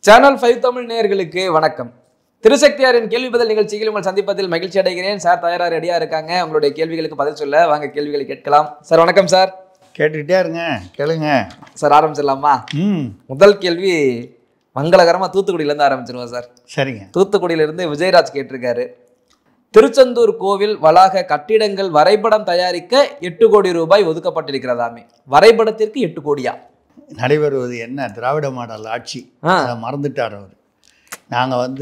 Channel 5 Tamil நேயர்களுக்கு வணக்கம். திருசக்தியாரின் கேள்வி பதில் நிகழ்ச்சியில் உங்கள் சந்திப்பதில் மகிழ்ச்சி அடைகிறேன். சார் தயாரா ரெடியா இருக்காங்க. உங்களுடைய கேள்விகளுக்கு பதில் சொல்ல வாங்க கேள்விகளை கேட்கலாம். சார் வணக்கம் சார். கேட்டுக்கிட்டே இருங்க, கேளுங்க சார். ஆரம்பிச்சிடலாமா? முதல் கேள்வி மங்களகரமா தூத்துக்குடியிலேருந்து ஆரம்பிச்சிருவோம் சார். சரிங்க. தூத்துக்குடியிலிருந்து விஜயராஜ் கேட்டிருக்காரு. திருச்செந்தூர் கோவில் வளாக கட்டிடங்கள் வரைபடம் தயாரிக்க 8 கோடி ரூபாய் ஒதுக்கப்பட்டிருக்கிறதாமே. வரைபடத்திற்கு 8 கோடியா? நடைபெறுவது என்ன திராவிட மாடல் ஆட்சி, அதை மறந்துட்டார் அவர். நாங்கள்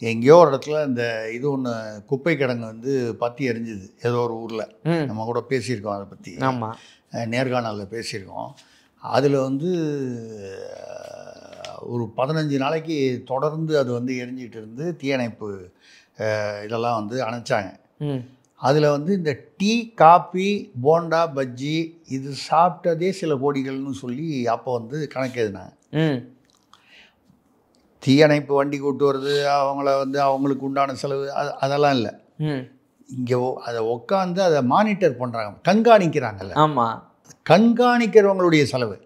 எங்கேயோ ஒரு இடத்துல இந்த இது ஒன்று குப்பை கிடங்கு பற்றி எரிஞ்சுது ஏதோ ஒரு ஊரில். நம்ம கூட பேசியிருக்கோம் அதை பற்றி. ஆமாம், நேர்காணலில் பேசியிருக்கோம். அதில் ஒரு 15 நாளைக்கு தொடர்ந்து அது எரிஞ்சிட்டு இருந்து தீயணைப்பு இதெல்லாம் அணைச்சாங்க. அதில் இந்த டீ, காப்பி, போண்டா, பஜ்ஜி இது சாப்பிட்டதே சில கோடிகள்னு சொல்லி அப்போ கணக்கு எழுதினாங்க. தீயணைப்பு வண்டி கூட்டு வருது, அவங்கள அவங்களுக்கு உண்டான செலவு அதெல்லாம் இல்லை. இங்கே அதை உட்காந்து அதை மானிட்டர் பண்ணுறாங்க, கண்காணிக்கிறாங்கல்ல. ஆமாம், கண்காணிக்கிறவங்களுடைய செலவு,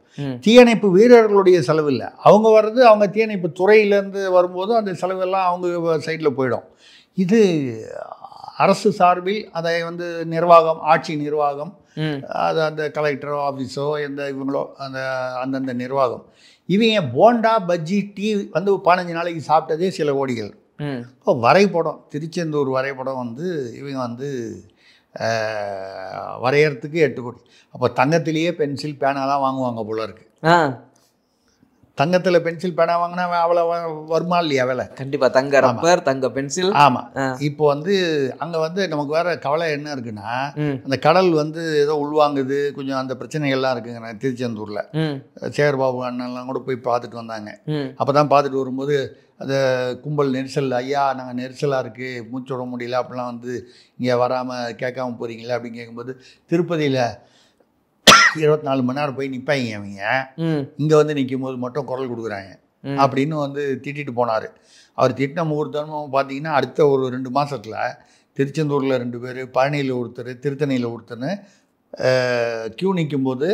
தீயணைப்பு வீரர்களுடைய செலவு இல்லை. அவங்க வர்றது அவங்க தீயணைப்பு துறையிலேருந்து வரும்போது அந்த செலவெல்லாம் அவங்க சைடில் போயிடும். இது அரசு சார்பில் அதை நிர்வாகம், ஆட்சி நிர்வாகம், அது அந்த கலெக்டரோ ஆஃபீஸோ இவங்களோ அந்தந்த நிர்வாகம், இவங்க போண்டா, பஜ்ஜி, டீ 15 நாளைக்கு சாப்பிட்டதே சில கோடிகள். இப்போ வரைபடம், திருச்செந்தூர் வரைபடம் இவங்க வரையறதுக்கு 8 கோடி. அப்போ தங்கத்திலேயே பென்சில் பேனாலாம் வாங்குவாங்க போல இருக்கு. தங்கத்தில் பென்சில் பேனா வாங்கினா அவ்வளோ வருமா இல்லையா வேலை? கண்டிப்பாக. தங்க ரப்பர், தங்க பென்சில். ஆமாம். இப்போ அங்கே நமக்கு வேற கவலை என்ன இருக்குன்னா, அந்த கடல் ஏதோ உள்வாங்குது, கொஞ்சம் அந்த பிரச்சனைகள்லாம் இருக்குங்க திருச்செந்தூரில். சேகர்பாபு அண்ணன்லாம் கூட போய் பார்த்துட்டு வந்தாங்க. அப்போ தான் பார்த்துட்டு வரும்போது அந்த கும்பல் நெரிசல், ஐயா நாங்கள் நெரிசலாக இருக்குது, மூச்சு விட முடியல, அப்படிலாம் இங்கே வராமல் கேட்காம போகிறீங்களா அப்படின்னு கேட்கும்போது, திருப்பதியில் 24 மணி நேரம் போய் நிற்பாங்க அவங்க, இங்கே நிற்கும் போது மட்டும் குரல் கொடுக்குறாங்க அப்படின்னு திட்டிட்டு போனார். அவர் திட்டின முகூர்த்தமும் பார்த்தீங்கன்னா அடுத்த ஒரு 2 மாதத்தில் திருச்செந்தூரில் 2 பேர், பழனியில் ஒருத்தர், திருத்தணியில் ஒருத்தர்னு க்யூ நிற்கும்போது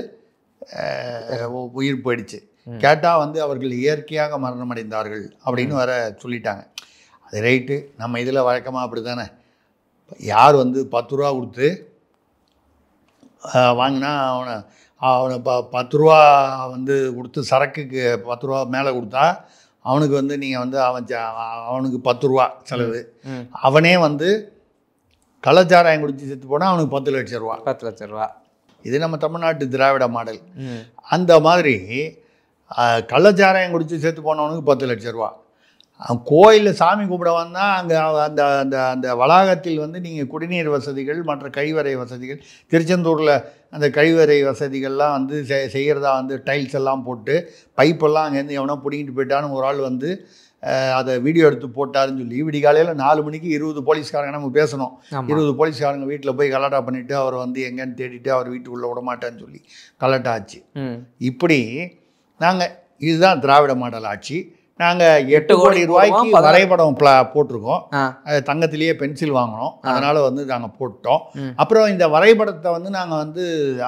உயிர் போயிடுச்சு. கேட்டால் அவர்கள் இயற்கையாக மரணமடைந்தார்கள் அப்படின்னு வர சொல்லிட்டாங்க. அது ரைட்டு, நம்ம இதில் வழக்கமாக அப்படி தானே. யார் 10 ரூபா கொடுத்து வாங்கினா அவனை 10 ரூபா கொடுத்து சரக்குக்கு 10 ரூபா மேலே கொடுத்தா அவனுக்கு நீங்கள் அவனுக்கு 10 ரூபா செலவு. அவனே கள்ளச்சாராயம் குடிச்சு செத்து போனால் அவனுக்கு 10 லட்சம் ரூபா. 10 லட்சம் ரூபா. இது நம்ம தமிழ்நாட்டு திராவிட மாடல். அந்த மாதிரி கள்ளச்சாராயம் குடிச்சு செத்து போனவனுக்கு 10 லட்சம் ரூபா. கோயிலில் சாமி கும்பிட வந்தால் அங்கே அந்த அந்த அந்த வளாகத்தில் நீங்கள் குடிநீர் வசதிகள், மற்ற கழிவறை வசதிகள், திருச்செந்தூரில் அந்த கழிவறை வசதிகள்லாம் செய்கிறதா டைல்ஸ் எல்லாம் போட்டு பைப்பெல்லாம் அங்கேருந்து எவனோ பிடிங்கிட்டு போயிட்டான்னு ஒரு ஆள் அதை வீடியோ எடுத்து போட்டாருன்னு சொல்லி விடிகாலையில் 4 மணிக்கு 20 போலீஸ்காரங்க நம்ம பேசணும். 20 போலீஸ்காரங்க வீட்டில் போய் கலாட்டா பண்ணிவிட்டு அவர் எங்கேன்னு தேடிட்டு அவர் வீட்டுக்குள்ளே விட மாட்டேன்னு சொல்லி கலாட்டா ஆச்சு. இப்படி நாங்கள் இதுதான் திராவிட மாடல் ஆட்சி. நாங்கள் 8 கோடி ரூபாய்க்கு வரைபடம் போட்டிருக்கோம். தங்கத்திலேயே பென்சில் வாங்கினோம், அதனால் நாங்கள் போட்டோம். அப்புறம் இந்த வரைபடத்தை நாங்கள்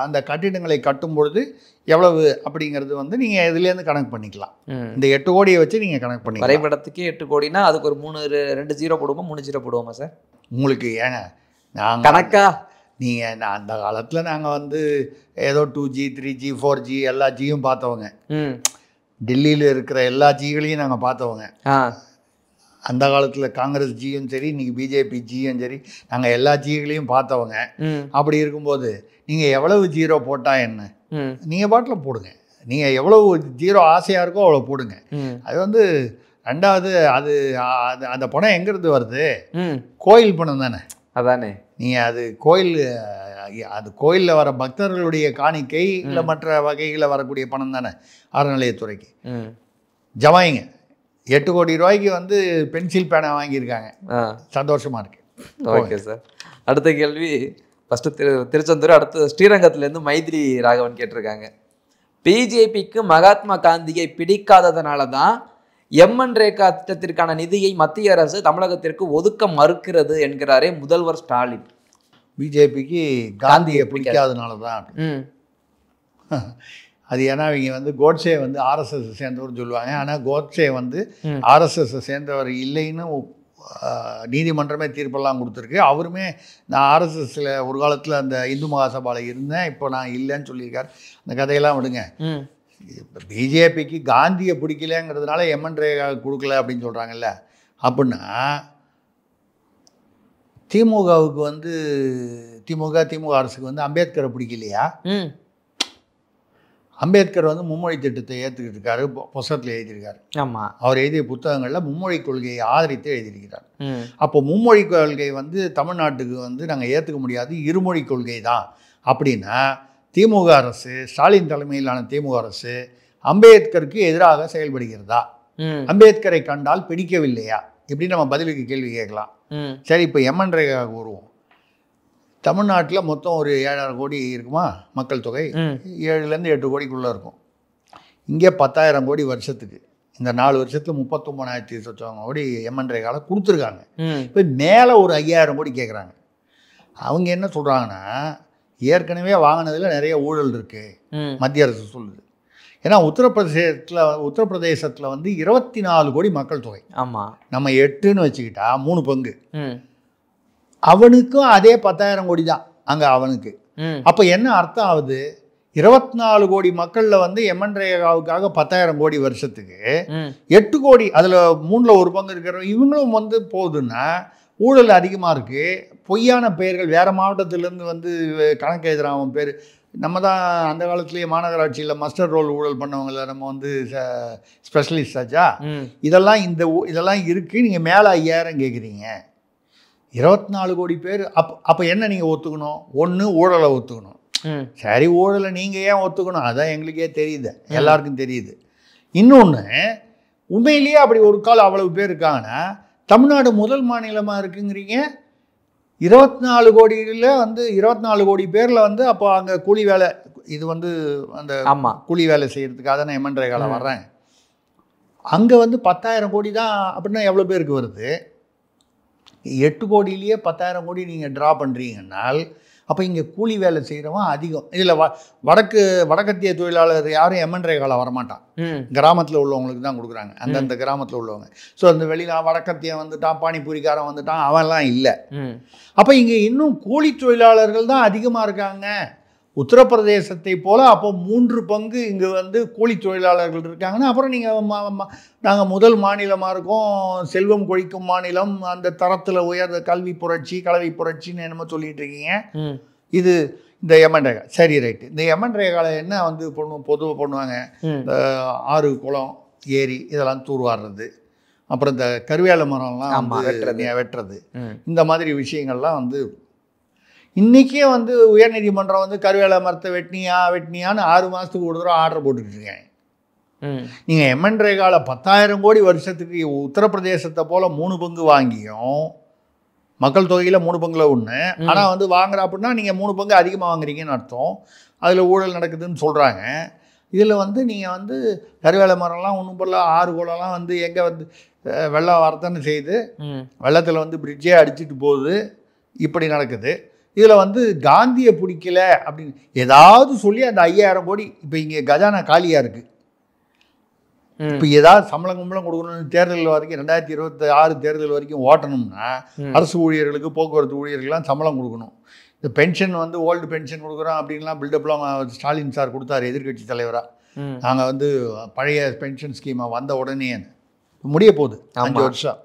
அந்த கட்டிடங்களை கட்டும் பொழுது எவ்வளவு அப்படிங்கிறது நீங்கள் இதுலேருந்து கணக்கு பண்ணிக்கலாம். இந்த 8 கோடியை வச்சு நீங்கள் கணக்கு பண்ணிக்கலாம். வரைபடத்துக்கு 8 கோடினா அதுக்கு ஒரு 2 ஜீரோ போடுவோமா, 3 ஜீரோ போடுவோமா சார்? உங்களுக்கு ஏங்க நாங்கள் கணக்கா நீங்கள் அந்த காலத்தில் நாங்கள் ஏதோ 2G 3G 4G எல்லா ஜியும் பார்த்தவங்க. டெல்லியில் இருக்கிற எல்லா ஜிகளையும் நாங்கள் பார்த்தவங்க. அந்த காலத்தில் காங்கிரஸ் ஜியும் சரி, இன்றைக்கி பிஜேபி ஜியும் சரி, நாங்கள் எல்லா ஜிகளையும் பார்த்தவங்க. அப்படி இருக்கும்போது நீங்கள் எவ்வளவு ஜீரோ போட்டால் என்ன, நீங்கள் பாட்டில் போடுங்க. நீங்கள் எவ்வளவு ஜீரோ ஆசையாக இருக்கோ அவ்வளோ போடுங்க. அது ரெண்டாவது அது அந்த பணம் எங்கேருந்து வருது? கோயில் பணம் தானே. அதானே. நீங்கள் அது கோயிலில் வர பக்தர்களுடைய காணிக்கை இல்லை மற்ற வகைகளில் வரக்கூடிய பணம் தானே அறநிலையத்துறைக்கு. ஜமாயிங்க 8 கோடி ரூபாய்க்கு பென்சில் பேனா வாங்கியிருக்காங்க. சந்தோஷமாக இருக்கு. Okay sir. அடுத்த கேள்வி ஃபஸ்ட்டு திருச்செந்தூர், அடுத்து ஸ்ரீரங்கத்துலேருந்து மைத்ரி ராகவன் கேட்டிருக்காங்க. பிஜேபிக்கு மகாத்மா காந்தியை பிடிக்காததுனால தான் எம்என் ரேகா திட்டத்திற்கான நிதியை மத்திய அரசு தமிழகத்திற்கு ஒதுக்க மறுக்கிறது என்கிறாரே முதல்வர் ஸ்டாலின். பிஜேபிக்கு காந்தியை பிடிக்காதனால தான். அது ஏன்னா இவங்க வந்து கோட்ஸே வந்து ஆர்எஸ்எஸ் சேர்ந்தவர் சொல்லுவாங்க. ஆனால் கோட்ஸே வந்து ஆர்எஸ்எஸ் சேர்ந்தவர் இல்லைன்னு நீதிமன்றமே தீர்ப்பெல்லாம் கொடுத்துருக்கு. அவருமே நான் ஆர்எஸ்எஸ்ல ஒரு காலத்தில் அந்த இந்து மகாசபாவில் இருந்தேன், இப்போ நான் இல்லைன்னு சொல்லியிருக்காரு. அந்த கதையெல்லாம் விடுங்க. இப்போ பிஜேபிக்கு காந்தியை பிடிக்கலங்கிறதுனால எம்என் ரேகா கொடுக்கல அப்படின்னு சொல்கிறாங்கல்ல. அப்படின்னா திமுகவுக்கு வந்து திமுக அரசுக்கு வந்து அம்பேத்கரை பிடிக்கலையா? அம்பேத்கர் வந்து மும்மொழி திட்டத்தை ஏற்றுக்கிட்டு இருக்காரு, புத்தகத்தில் எழுதியிருக்காரு. ஆமாம், அவர் எழுதிய புத்தகங்களில் மும்மொழி கொள்கையை ஆதரித்து எழுதியிருக்கிறார். அப்போ மும்மொழி கொள்கை வந்து தமிழ்நாட்டுக்கு வந்து நாங்கள் ஏற்றுக்க முடியாது, இருமொழி கொள்கை தான் அப்படின்னா திமுக அரசு, ஸ்டாலின் தலைமையிலான திமுக அரசு அம்பேத்கருக்கு எதிராக செயல்படுகிறதா? அம்பேத்கரை கண்டால் பிடிக்கவில்லையா? இப்படி நம்ம பதிலுக்கு கேள்வி கேட்கலாம். சரி, இப்போ எம்என் ரேகாவுக்கு வருவோம். தமிழ்நாட்டில் மொத்தம் ஒரு 7,000 கோடி இருக்குமா மக்கள் தொகை? 7லேருந்து 8 கோடிக்குள்ளே இருக்கும். இங்கே 10,000 கோடி வருஷத்துக்கு. இந்த 4 வருஷத்தில் 39,000 சொச்சம் கோடி எம்என் ரேகாவில் கொடுத்துருக்காங்க. இப்போ மேலே ஒரு 5,000 கோடி கேட்குறாங்க. அவங்க என்ன சொல்கிறாங்கன்னா, ஏற்கனவே வாங்கினதில் நிறைய ஊழல் இருக்குது மத்திய அரசு சொல்லுது. ஏன்னா உத்தரப்பிரதேசத்தில் வந்து 24 கோடி மக்கள் தொகை. ஆமாம், நம்ம 8ன்னு வச்சுக்கிட்டா 3 பங்கு. அவனுக்கும் அதே 10,000 கோடி தான் அங்கே அவனுக்கு. அப்போ என்ன அர்த்தம் ஆகுது? 24 கோடி மக்களில் வந்து எம்என் ரேகாவுக்காக 10,000 கோடி வருஷத்துக்கு 8 கோடி, அதில் 3ல் 1 பங்கு இருக்கிற இவங்களும் வந்து போகுதுன்னா ஊழல் அதிகமாக இருக்குது. பொய்யான பெயர்கள் வேறு மாவட்டத்திலேருந்து வந்து கணக்கு எழுதுகிறான் பேர். நம்ம தான் அந்த காலத்துலேயே மாநகராட்சியில் மஸ்டர் ரோல் ஊழல் பண்ணவங்கள நம்ம வந்து ஸ்பெஷலிஸ்ட் ஆச்சா. இதெல்லாம் இருக்குது. நீங்கள் மேலே 5,000 கேட்குறீங்க. 24 கோடி பேர். அப்போ என்ன நீங்கள் ஒத்துக்கணும்? ஒன்று ஊழலை ஒத்துக்கணும். சரி, ஊழலை நீங்கள் ஏன் ஒத்துக்கணும்? அதான் எங்களுக்கே தெரியுது, எல்லாருக்கும் தெரியுது. இன்னொன்று, உண்மையிலேயே அப்படி ஒரு கால் அவ்வளவு பேர் இருக்காங்கன்னா தமிழ்நாடு முதல் மாநிலமாக இருக்குங்கிறீங்க. 24 கோடியில் வந்து 24 கோடி பேரில் வந்து அப்போ அங்கே கூலி வேலை, இது வந்து அந்த கூலி வேலை செய்கிறதுக்காக தான் எம்என் ரேகாவில் வர்றேன். அங்கே வந்து 10,000 கோடி தான். அப்படின்னா எவ்வளோ பேருக்கு வருது? 8 கோடியிலேயே 10,000 கோடி நீங்கள் ட்ரா பண்ணுறீங்கன்னால் அப்போ இங்கே கூலி வேலை செய்கிறவன் அதிகம். இதில் வடக்கத்திய தொழிலாளர் யாரும் எம்என் ரேகாவில் வரமாட்டான். கிராமத்தில் உள்ளவங்களுக்கு தான் கொடுக்குறாங்க, அந்தந்த கிராமத்தில் உள்ளவங்க. ஸோ அந்த வெளியில் வடக்கத்தியம் வந்துட்டான், பானிபூரிக்காரன் வந்துட்டான், அவன்லாம் இல்லை. அப்போ இங்கே இன்னும் கூலி தொழிலாளர்கள் தான் அதிகமாக இருக்காங்க. உத்தரப்பிரதேசத்தை போல் அப்போ 3 பங்கு இங்கே வந்து கூலி தொழிலாளர்கள் இருக்காங்கன்னா அப்புறம் நீங்கள் நாங்கள் முதல் மாநிலமாக இருக்கோம், செல்வம் கொழிக்கும் மாநிலம், அந்த தரத்தில் உயர்ந்த கல்வி புரட்சி, கல்வி புரட்சின்னு என்னமோ சொல்லிட்டு இருக்கீங்க. இது இந்த எம்என் ரேகா. சரி, ரைட்டு. இந்த எம்என் ரேகாவில் என்ன வந்து பொதுவாக பண்ணுவாங்க? இந்த ஆறு, குளம், ஏரி இதெல்லாம் தூர்வாடுறது, அப்புறம் இந்த கருவேல மரம்லாம் வெட்டுறது, இந்த மாதிரி விஷயங்கள்லாம் வந்து இன்றைக்கே வந்து உயர்நீதிமன்றம் வந்து கருவேல மரத்தை வெட்டினியான்னு 6 மாதத்துக்கு ஒரு தடவை ஆர்டர் போட்டுக்கிட்டு இருக்காங்க. நீங்கள் எம்என் ரேகாவில் 10,000 கோடி வருஷத்துக்கு உத்தரப்பிரதேசத்தை போல் 3 பங்கு வாங்கியும் மக்கள் தொகையில் 3 பங்குல 1, ஆனால் வந்து வாங்குற அப்படின்னா நீங்கள் 3 பங்கு அதிகமாக வாங்குறீங்கன்னு அர்த்தம். அதில் ஊழல் நடக்குதுன்னு சொல்கிறாங்க. இதில் வந்து நீங்கள் வந்து கருவேல மரம்லாம் ஒன்றும் போல 6 குளம்லாம் வந்து எங்கே வந்து வெள்ளம் வரத்தானே செய்யுது, வெள்ளத்தில் வந்து பிரிட்ஜே அடிச்சுட்டு போகுது, இப்படி நடக்குது. இதில் வந்து காந்தியை பிடிக்கல அப்படின்னு ஏதாவது சொல்லி அந்த 5,000 கோடி இப்போ இங்கே கஜானா காலியாக இருக்குது. இப்போ ஏதாவது சம்பளம் கொடுக்கணும்னு தேர்தல் வரைக்கும் 2026 தேர்தல் வரைக்கும் ஓட்டணும்னா அரசு ஊழியர்களுக்கு, போக்குவரத்து ஊழியர்களுக்கெல்லாம் சம்பளம் கொடுக்கணும். இந்த பென்ஷன் வந்து ஓல்டு பென்ஷன் கொடுக்குறோம் அப்படின்லாம் பில்டப்லாம் ஸ்டாலின் சார் கொடுத்தாரு எதிர்கட்சி தலைவராக. நாங்கள் வந்து பழைய பென்ஷன் ஸ்கீமை வந்த உடனே முடிய போகுது 5 வருஷம்.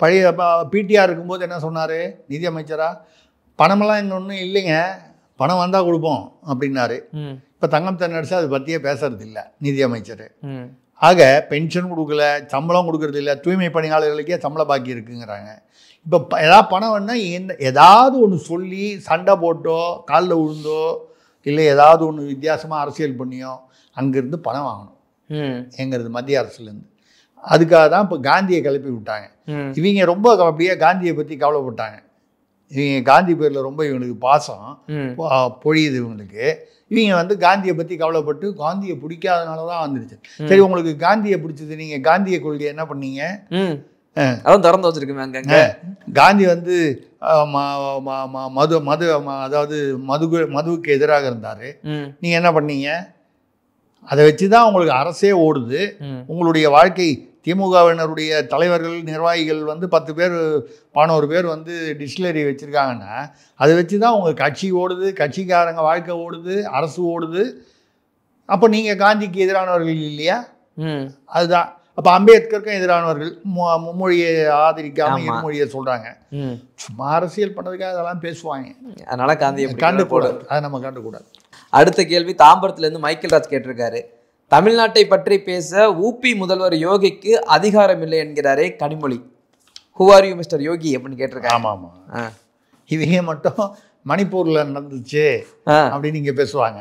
பழைய பிடிஆர் இருக்கும்போது என்ன சொன்னார் நிதியமைச்சராக? பணமெல்லாம் இங்கே ஒன்றும் இல்லைங்க, பணம் வந்தால் கொடுப்போம் அப்படின்னாரு. இப்போ தங்கம் தென்னரசு அதை பற்றியே பேசுறது இல்லை நிதியமைச்சர். ஆக பென்ஷன் கொடுக்கல, சம்பளம் கொடுக்கறது இல்லை, தூய்மை பணியாளர்களுக்கே சம்பளம் பாக்கி இருக்குங்கிறாங்க. இப்போ ஏதாவது பணம் வேணால் ஏதாவது ஒன்று சொல்லி சண்டை போட்டோ காலில் விழுந்தோ இல்லை ஏதாவது ஒன்று வித்தியாசமாக அரசியல் பண்ணியோ அங்கேருந்து பணம் வாங்கணும் எங்கிறது மத்திய அரசுலேருந்து. அதுக்காக தான் இப்போ காந்தியை கிளப்பி விட்டாங்க. இவங்க ரொம்ப அப்படியே காந்தியை பற்றி கவலைப்பட்டாங்க. இவங்க காந்தி பேரில் ரொம்ப இவங்களுக்கு பாசம் பொழியுது இவங்களுக்கு. இவங்க வந்து காந்தியை பற்றி கவலைப்பட்டு காந்தியை பிடிக்காதனால தான் வந்துடுச்சு. சரி, உங்களுக்கு காந்தியை பிடிச்சது, நீங்கள் காந்திய கொள்கையை என்ன பண்ணீங்க? அதான் திறந்து வச்சிருக்கேன். காந்தி வந்து அதாவது மதுவுக்கு எதிராக இருந்தார். நீங்கள் என்ன பண்ணீங்க? அதை வச்சு தான் உங்களுக்கு அரசே ஓடுது. உங்களுடைய வாழ்க்கை திமுகவினருடைய தலைவர்கள் நிர்வாகிகள் வந்து 10 பேர் 11 பேர் வந்து டிஸ்டிலரி வச்சுருக்காங்கன்னா அதை வச்சு தான் உங்கள் கட்சி ஓடுது, கட்சிக்காரங்க வாழ்க்கை ஓடுது, அரசு ஓடுது. அப்போ நீங்கள் காந்திக்கு எதிரானவர்கள் இல்லையா? அதுதான். அப்போ அம்பேத்கருக்கும் எதிரானவர்கள் மும்மொழியை ஆதரிக்காமல் இருமொழியை சொல்கிறாங்க. சும்மா அரசியல் பண்ணதுக்காக அதெல்லாம் பேசுவாங்க. அதனால காந்தியை கண்டுக்கூடாது, அதை நம்ம கண்டுக்கூடாது. அடுத்த கேள்வி தாம்பரத்துலேருந்து மைக்கேல் ராஜ் கேட்டிருக்காரு. தமிழ்நாட்டை பற்றி பேச ஊபி முதல்வர் யோகிக்கு அதிகாரம் இல்லை என்கிறாரே Kanimozhi. Who are you mister Yogi அப்படின்னு கேட்டிருக்காங்க. ஆமாம் ஆமாம். இவங்க மட்டும் மணிப்பூரில் நடந்துச்சு அப்படின்னு இங்கே பேசுவாங்க.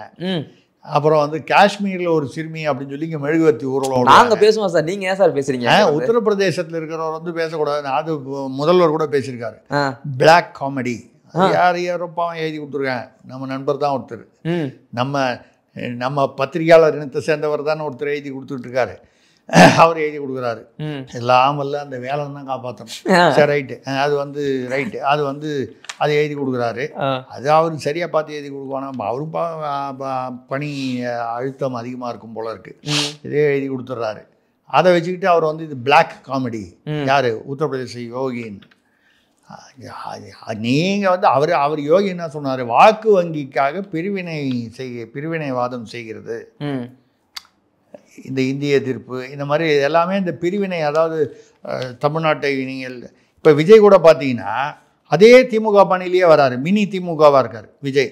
அப்புறம் வந்து காஷ்மீரில் ஒரு சிறுமி அப்படின்னு சொல்லி இங்கே மெழுகுவர்த்தி ஊர்வலம் நாங்கள் பேசுவோம் சார், நீங்கள் ஏன் சார் பேசுறீங்க? உத்தரப்பிரதேசத்தில் இருக்கிறவர் வந்து பேசக்கூடாது. அது முதல்வர் கூட பேசியிருக்காரு. பிளாக் காமெடி யார் யாரோப்பா எழுதி கொடுத்துருக்காங்க. நம்ம நண்பர் தான் ஒருத்தர், நம்ம பத்திரிகையாளர் இனத்தை சேர்ந்தவர் தானே ஒருத்தர் எழுதி கொடுத்துட்ருக்காரு. அவர் எழுதி கொடுக்குறாரு. எல்லாம் வல்ல அந்த வேலை தான் காப்பாற்றணும். சரி ரைட்டு, அது வந்து ரைட்டு, அது வந்து அது எழுதி கொடுக்குறாரு. அது அவர் சரியாக பார்த்து எழுதி கொடுக்குவானா? அவரும் பணி அழுத்தம் அதிகமாக இருக்கும் போல இருக்கு. இதே எழுதி கொடுத்துட்றாரு. அதை வச்சுக்கிட்டு அவர் வந்து இது பிளாக் காமெடி யார் உத்தரப்பிரதேச யோகின்னு. நீங்கள் வந்து அவர் யோகி என்ன சொன்னார்? வாக்கு வங்கிக்காக பிரிவினைவாதம் செய்கிறது இந்த இந்திய எதிர்ப்பு, இந்த மாதிரி எல்லாமே இந்த பிரிவினை. அதாவது தமிழ்நாட்டை நீங்கள் இப்போ விஜய் கூட பார்த்தீங்கன்னா அதே திமுக பணியிலேயே வராரு. மினி திமுகவாக இருக்கார் விஜய்.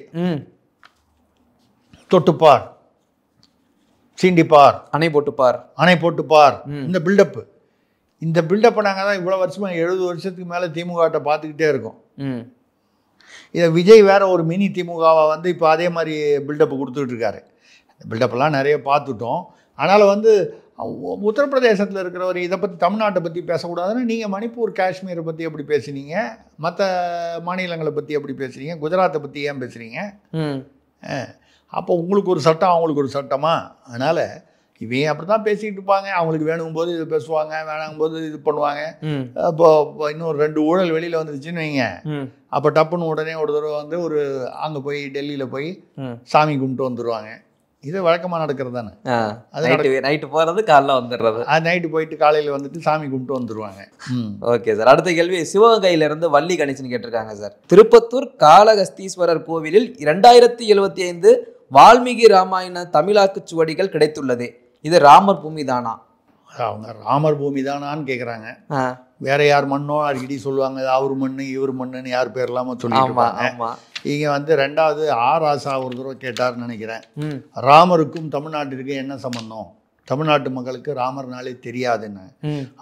தொட்டுப்பார், சீண்டிப்பார், அணை போட்டுப்பார் இந்த பில்டப்பு. இந்த பில்டப்பை நாங்கள் தான் இவ்வளோ வருஷமாக 70 வருஷத்துக்கு மேலே திமுகட்ட பார்த்துக்கிட்டே இருக்கோம். இதை விஜய் வேற ஒரு மினி திமுகவை வந்து இப்போ அதே மாதிரி பில்டப்பு கொடுத்துக்கிட்டு இருக்காரு. பில்டப்பெல்லாம் நிறைய பார்த்துட்டோம். அதனால் வந்து உத்தரப்பிரதேசத்தில் இருக்கிறவர் இதை பற்றி தமிழ்நாட்டை பற்றி பேசக்கூடாதுன்னா நீங்கள் மணிப்பூர் காஷ்மீரை பற்றி எப்படி பேசுனீங்க? மற்ற மாநிலங்களை பற்றி எப்படி பேசுகிறீங்க? குஜராத்தை பற்றி ஏன் பேசுகிறீங்க? அப்போ உங்களுக்கு ஒரு சட்டம், அவங்களுக்கு ஒரு சட்டமா? அதனால் இவங்க அப்படி தான் பேசிக்கிட்டு இருப்பாங்க. அவங்களுக்கு வேணும்போது இது பேசுவாங்க, வேணாங்கும்போது இது பண்ணுவாங்க. இப்போ இன்னும் 2 ஊழல் வெளியில் வந்துருச்சுன்னு வைங்க, அப்போ டப்புன்னு உடனே ஒரு தடவை வந்து ஒரு அங்கே போய் டெல்லியில் போய் சாமி கும்பிட்டு வந்துடுவாங்க. இது வழக்கமாக நடக்கிறது தானே. அது நைட்டு போகிறது காலைல வந்துடுறது. அது நைட்டு போயிட்டு காலையில் வந்துட்டு சாமி கும்பிட்டு வந்துடுவாங்க. Okay sir. அடுத்த கேள்வி சிவகங்கையிலிருந்து வள்ளி கணேசன் கேட்டிருக்காங்க சார். திருப்பத்தூர் காளகஸ்தீஸ்வரர் கோவிலில் 2075 வால்மீகி ராமாயண தமிழாக்கு சுவடிகள் கிடைத்துள்ளது. இது ராமர் பூமி தானா? அவங்க ராமர் பூமி தானான்னு கேட்குறாங்க. வேற யார் மண்ணோ அடிக்கடி சொல்லுவாங்க, அவர் மண்ணு இவர் மண்ணுன்னு யார் பேர் இல்லாமல் சொல்லியிருப்பாங்க. இங்கே வந்து 2வது ராசா ஒரு தடவை கேட்டார்னு நினைக்கிறேன். ராமருக்கும் தமிழ்நாட்டிற்கும் என்ன சம்பந்தம்? தமிழ்நாட்டு மக்களுக்கு ராமர்னாலே தெரியாதுன்னு.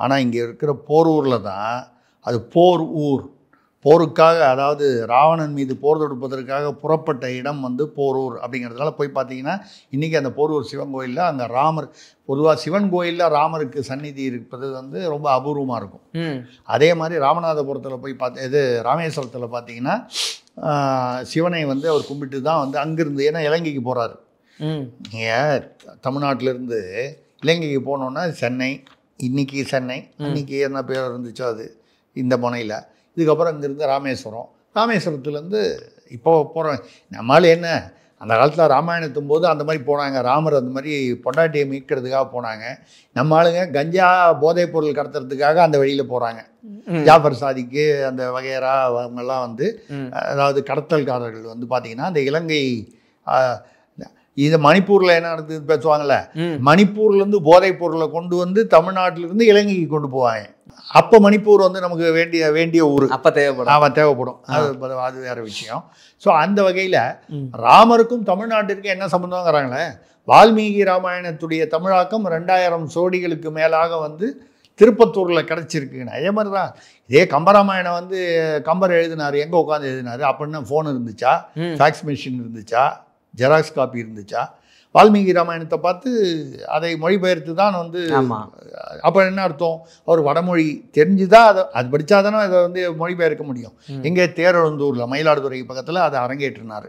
ஆனால் இங்கே இருக்கிற போரூரில் தான் அது போர் ஊர். போருக்காக, அதாவது ராவணன் மீது போர் தொடுப்பதற்காக புறப்பட்ட இடம் வந்து போரூர் அப்படிங்கிறதுனால போய் பார்த்தீங்கன்னா இன்றைக்கி அந்த போரூர் சிவன் கோயிலில் அங்கே ராமர், பொதுவாக சிவன் கோயிலில் ராமருக்கு சந்நிதி இருப்பது வந்து ரொம்ப அபூர்வமாக இருக்கும். அதே மாதிரி ராமநாதபுரத்தில் போய் ராமேஸ்வரத்தில் பார்த்தீங்கன்னா சிவனை வந்து அவர் கும்பிட்டு தான் வந்து அங்கேருந்து, ஏன்னா இலங்கைக்கு போகிறாரு. நீங்கள் தமிழ்நாட்டிலேருந்து இலங்கைக்கு போனோன்னா சென்னை, இன்றைக்கி சென்னை, இன்றைக்கி என்ன பேர் இருந்துச்சோ அது இந்த முனையில். இதுக்கப்புறம் இங்கேருந்து ராமேஸ்வரத்துலேருந்து இப்போ போகிறோம். நம்மளால் என்ன அந்த காலத்தில் ராமாயணத்தும் போது அந்த மாதிரி போனாங்க. ராமர் அந்த மாதிரி பொண்டாட்டியை மீட்கிறதுக்காக போனாங்க. நம்ம ஆளுங்க கஞ்சா போதைப் பொருள் கடத்துறதுக்காக அந்த வழியில் போகிறாங்க. ஜாஃபர் சாதிக்கு அந்த வகையரா அவங்கெல்லாம் வந்து, அதாவது கடத்தல்காரர்கள் வந்து பார்த்திங்கன்னா அந்த இலங்கை இது மணிப்பூரில் என்ன நடந்தது பேசுவாங்கள்ல, மணிப்பூர்லேருந்து போதைப் பொருளை கொண்டு வந்து தமிழ்நாட்டிலேருந்து இலங்கைக்கு கொண்டு போவாங்க. அப்போ மணிப்பூர் வந்து நமக்கு வேண்டிய ஊர், அப்போ தேவைப்படும். அது வேற விஷயம். ஸோ அந்த வகையில் ராமருக்கும் தமிழ்நாட்டிற்கும் என்ன சம்பந்தங்கிறாங்களே. வால்மீகி ராமாயணத்துடைய தமிழாக்கம் 2000 சோடிகளுக்கு மேலாக வந்து திருப்பத்தூரில் கிடச்சிருக்குங்க. அதே மாதிரி தான் இதே கம்பராமாயணம் வந்து கம்பர் எழுதினார், எங்கே உட்காந்து எழுதினார்? அப்படின்னா ஃபோன் இருந்துச்சா, ஃபேக்ஸ் மிஷின் இருந்துச்சா, ஜெராக்ஸ் காப்பி இருந்துச்சா? வால்மீகி ராமாயணத்தை பார்த்து அதை மொழிபெயர்த்து தான் வந்து. அப்போ என்ன அர்த்தம்? அவர் வடமொழி தெரிஞ்சுதான் அது படித்தா தானே அதை வந்து மொழிபெயர்க்க முடியும். எங்கே தேரெழுந்தூரில், மயிலாடுதுறை பக்கத்தில் அதை அரங்கேற்றினார்,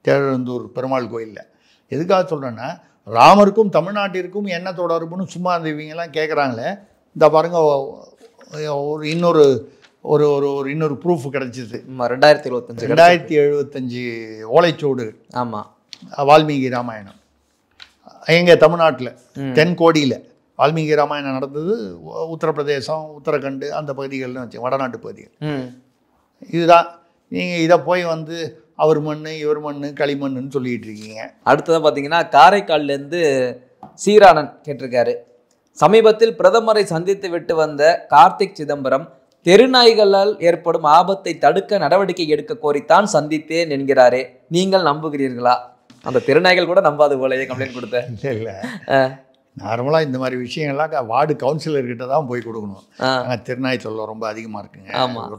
தேரெழுந்தூர் பெருமாள் கோயிலில். எதுக்காக சொல்கிறேன்னா, ராமருக்கும் தமிழ்நாட்டிற்கும் என்ன தொடர்புன்னு சும்மா அந்த இவங்கெல்லாம் கேட்குறாங்களே. இந்த பாருங்க, ஒரு இன்னொரு ப்ரூஃப் கிடச்சிது. 2075 ஓலைச்சோடு. ஆமாம், வால்மீகி ராமாயணம் எங்கள் தமிழ்நாட்டில் தென்கோடியில் வால்மீகி ராமாயணம் நடந்தது உத்தரப்பிரதேசம், உத்தரகண்டு அந்த பகுதிகள்னு வச்சு வடநாட்டு பகுதிகள். இதுதான் நீங்கள் இதை போய் வந்து அவர் மண் இவர் மண் களிமண்ணுன்னு சொல்லிட்டு இருக்கீங்க. அடுத்ததான் பார்த்தீங்கன்னா காரைக்கால்லேருந்து சீரானன் கேட்டிருக்காரு, சமீபத்தில் பிரதமரை சந்தித்து விட்டு வந்த கார்த்திக் சிதம்பரம் தெருநாய்களால் ஏற்படும் ஆபத்தை தடுக்க நடவடிக்கை எடுக்க கோரித்தான் சந்தித்தேன் என்கிறாரே, நீங்கள் நம்புகிறீர்களா? அந்த தெருநாய்கள் கூட நம்பாது போலயே கம்ப்ளைண்ட் கொடுத்தேன். இல்லை நார்மலாக இந்த மாதிரி விஷயங்கள்லாம் வார்டு கவுன்சிலர்கிட்ட தான் போய் கொடுக்கணும். ஆனால் திருநாய் தொல்லை ரொம்ப அதிகமாக இருக்குங்க,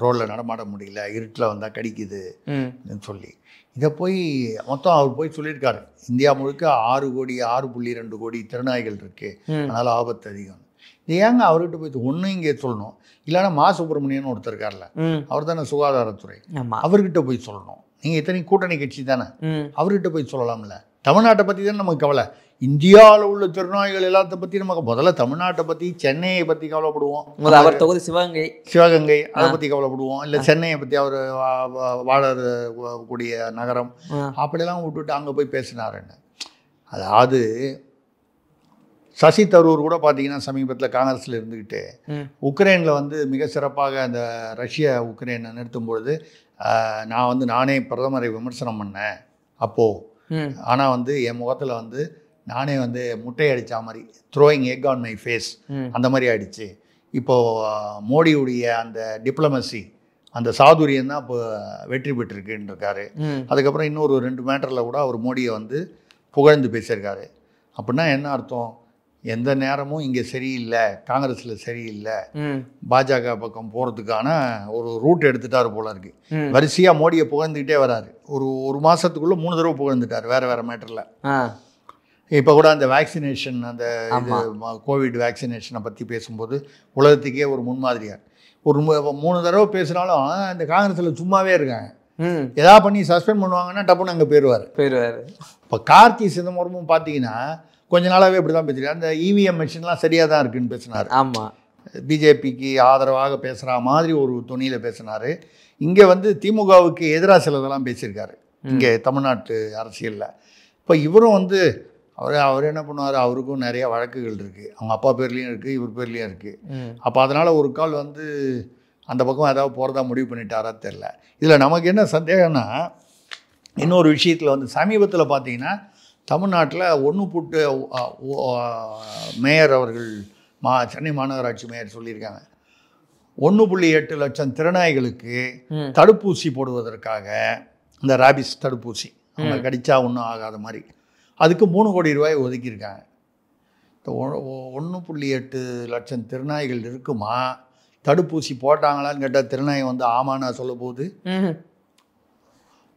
ரோட்டில் நடமாட முடியல, இருட்டில் வந்தால் கடிக்குது சொல்லி இதை போய் மொத்தம் அவர் போய் சொல்லியிருக்காரு. இந்தியா முழுக்க 6.2 கோடி திருநாய்கள் இருக்குது, அதனால் ஆபத்து அதிகம். இது ஏங்க அவர்கிட்ட போய் ஒன்று இங்கே சொல்லணும், இல்லைன்னா மா சுப்பிரமணியன் ஒருத்தர் இருக்கார்ல, அவர் தானே சுகாதாரத்துறை, அவர்கிட்ட போய் சொல்லணும். நீங்கள் இத்தனை கூட்டணி கட்சி தானே, அவர்கிட்ட போய் சொல்லலாம்ல. தமிழ்நாட்டை பற்றி தானே நமக்கு கவலை, இந்தியாவில் உள்ள திருநாய்கள் எல்லாத்த பற்றி நமக்கு முதல்ல தமிழ்நாட்டை பற்றி, சென்னையை பற்றி கவலைப்படுவோம். அவர் தொகுதி சிவகங்கை அதை பற்றி கவலைப்படுவோம். இல்லை சென்னையை பற்றி அவர் வாழக்கூடிய நகரம் அப்படியெல்லாம் விட்டுட்டு அங்கே போய் பேசினாருன்னு. அதாவது சசி தரூர் கூட பார்த்தீங்கன்னா சமீபத்தில் காங்கிரஸில் இருந்துக்கிட்டு உக்ரைனில் வந்து மிக சிறப்பாக அந்த ரஷ்யா உக்ரைனை நிறுத்தும்பொழுது நான் வந்து நானே பிரதமரை விமர்சனம் பண்ணேன் அப்போது. ஆனால் வந்து என் முகத்தில் வந்து நானே வந்து முட்டை அடித்தா மாதிரி, throwing egg on my face அந்த மாதிரி ஆயிடுச்சு. இப்போது மோடியுடைய அந்த டிப்ளமசி, அந்த சாதுரியம் தான் இப்போ வெற்றி பெற்றிருக்குன்னு இருக்காரு. அதுக்கப்புறம் இன்னொரு 2 மேட்டரில் கூட அவர் மோடியை வந்து புகழ்ந்து பேசியிருக்காரு. அப்படின்னா என்ன அர்த்தம்? எந்த நேரமும் இங்கே சரியில்லை, காங்கிரஸில் சரியில்லை, பாஜக பக்கம் போகிறதுக்கான ஒரு ரூட் எடுத்துட்டார் போல இருக்கு. வரிசையாக மோடியை புகழ்ந்துக்கிட்டே வராரு. ஒரு மாதத்துக்குள்ளே 3 தடவை புகழ்ந்துட்டார் வேறு மேட்டரில். இப்போ கூட அந்த வேக்சினேஷன், அந்த இது கோவிட் வேக்சினேஷனை பற்றி பேசும்போது உலகத்துக்கே ஒரு முன்மாதிரியார். ஒரு 3 தடவை பேசுனாலும் இந்த காங்கிரஸில் சும்மாவே இருக்காங்க. எதாவது பண்ணி சஸ்பெண்ட் பண்ணுவாங்கன்னா டப்புன்னு அங்கே போயிடுவார். இப்போ கார்த்தி சிதம்பரமும் பார்த்தீங்கன்னா கொஞ்ச நாளாகவே இப்படி தான் பேசுகிறார். அந்த இவிஎம் மிஷின்லாம் சரியாக தான் இருக்குன்னு பேசினார். ஆமாம், பிஜேபிக்கு ஆதரவாக பேசுகிற மாதிரி ஒரு துணியில் பேசினார். இங்கே வந்து திமுகவுக்கு எதிராக சிலதெல்லாம் பேசியிருக்காரு இங்கே தமிழ்நாட்டு அரசியலில். இப்போ இவரும் வந்து அவர் என்ன பண்ணுவார், அவருக்கும் நிறைய வழக்குகள் இருக்குது, அவங்க அப்பா பேர்லேயும் இருக்குது, இவர் பேர்லேயும் இருக்குது. அப்போ அதனால் ஒரு கால் வந்து அந்த பக்கம் ஏதாவது போகிறதா முடிவு பண்ணிட்டாரா தெரில. இதில் நமக்கு என்ன சந்தேகம்னா, இன்னொரு விஷயத்தில் வந்து சமீபத்தில் பார்த்தீங்கன்னா தமிழ்நாட்டில் மேயர் அவர்கள் சென்னை மாநகராட்சி மேயர் சொல்லியிருக்காங்க, 1.8 லட்சம் திருநாய்களுக்கு தடுப்பூசி போடுவதற்காக, இந்த ராபிஸ் தடுப்பூசி அவங்க கடிச்சா ஒன்றும் ஆகாத மாதிரி, அதுக்கு 3 கோடி ரூபாய் ஒதுக்கியிருக்காங்க. 1.8 லட்சம் திருநாய்கள் இருக்குமா, தடுப்பூசி போட்டாங்களான்னு கேட்டால் திருநாய் வந்து ஆமானா சொல்ல போகுது.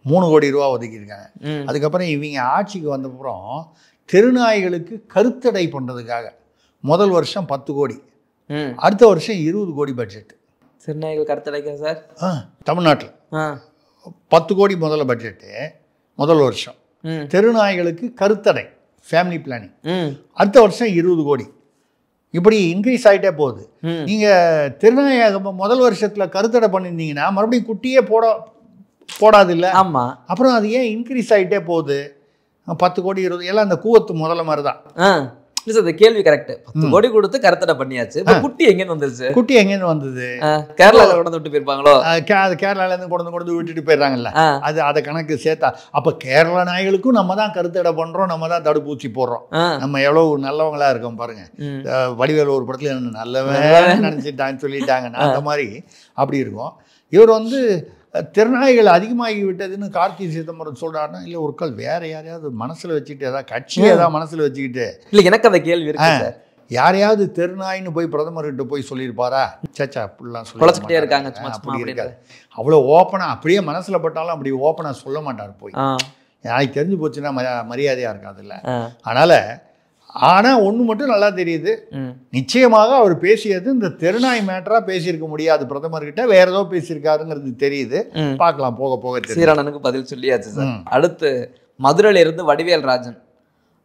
3 கோடி ரூபா ஒதுக்கியிருக்காங்க. அதுக்கப்புறம் இவங்க ஆட்சிக்கு வந்தப்புறம் திருநாய்களுக்கு கருத்தடை பண்ணுறதுக்காக முதல் வருஷம் 10 கோடி, அடுத்த வருஷம் 20 கோடி பட்ஜெட். திருநாய்கள் கருத்தடைக்கா சார்? தமிழ்நாட்டில் 10 கோடி முதல்ல பட்ஜெட்டு முதல் வருஷம். தெருநாய்களுக்கு கருத்தடை, ஃபேமிலி பிளானிங், அடுத்த வருஷம் 20 கோடி. இப்படி இன்க்ரீஸ் ஆகிட்டே போகுது. நீங்கள் திருநாயகம் முதல் வருஷத்தில் கருத்தடை பண்ணியிருந்தீங்கன்னா மறுபடியும் குட்டியே போடாது இல்லை? ஆமாம். அப்புறம் அது ஏன் இன்க்ரீஸ் ஆகிட்டே போகுது? 10 கோடி 20 எல்லாம் அந்த கூவத்து முதல்ல மாதிரி தான். இல்லை சார், இந்த கேள்வி கரெக்ட். 10 கோடி கொடுத்து கருத்தடை பண்ணியாச்சு. குட்டி எங்கேருந்து வந்துருச்சு? குட்டி எங்கேருந்து வந்தது? கேரளாவில் கொண்டு விட்டு போயிருப்பாங்களோ? அது கேரளாலேருந்து கொண்டு விட்டுட்டு போயிடுறாங்கல்ல, அதை கணக்கு சேர்த்தா அப்போ கேரளா நாய்களுக்கும் நம்ம தான் கருத்தடை பண்ணுறோம், நம்ம தான் தடுப்பூசி போடுறோம். நம்ம எவ்வளோ நல்லவங்களா இருக்கோம் பாருங்க. வடிவேல் ஒரு படத்தில் நல்லவன் நினச்சிட்டான்னு சொல்லிட்டாங்கன்னா அந்த மாதிரி அப்படி இருக்கும். இவர் வந்து திருநாய்கள் அதிகமாகி விட்டதுன்னு கார்த்தி சிதம்பரம் சொல்கிறாருன்னா, இல்லை ஒரு கால் வேறு யாரையாவது மனசில் வச்சுக்கிட்டு, ஏதாவது கட்சியை ஏதாவது மனசில் வச்சுக்கிட்டு, இல்லை எனக்கு அந்த கேள்வி இருக்கு, யாரையாவது திருநாயின்னு போய் பிரதமர்கிட்ட போய் சொல்லியிருப்பாரா? சச்சா அப்படிலாம் சொல்லிட்டே இருக்காங்க. அப்படி இருக்காது. அவ்வளோ ஓப்பனாக அப்படியே மனசில் பட்டாலும் அப்படி ஓப்பனாக சொல்ல மாட்டார். போய் நாளைக்கு தெரிஞ்சு போச்சுன்னா மரியாதையாக இருக்காதுல்ல. ஆனால் ஒன்று மட்டும் நல்லா தெரியுது, நிச்சயமாக அவர் பேசியது இந்த தெருநாய் மேட்டராக பேசியிருக்க முடியாது பிரதமர்கிட்ட, வேற ஏதோ பேசியிருக்காருங்கிறது தெரியுது. பார்க்கலாம் போக போக. சீரானனுக்கு பதில் சொல்லியாச்சு சார். அடுத்து மதுரையில இருந்து வடிவேல் ராஜன்,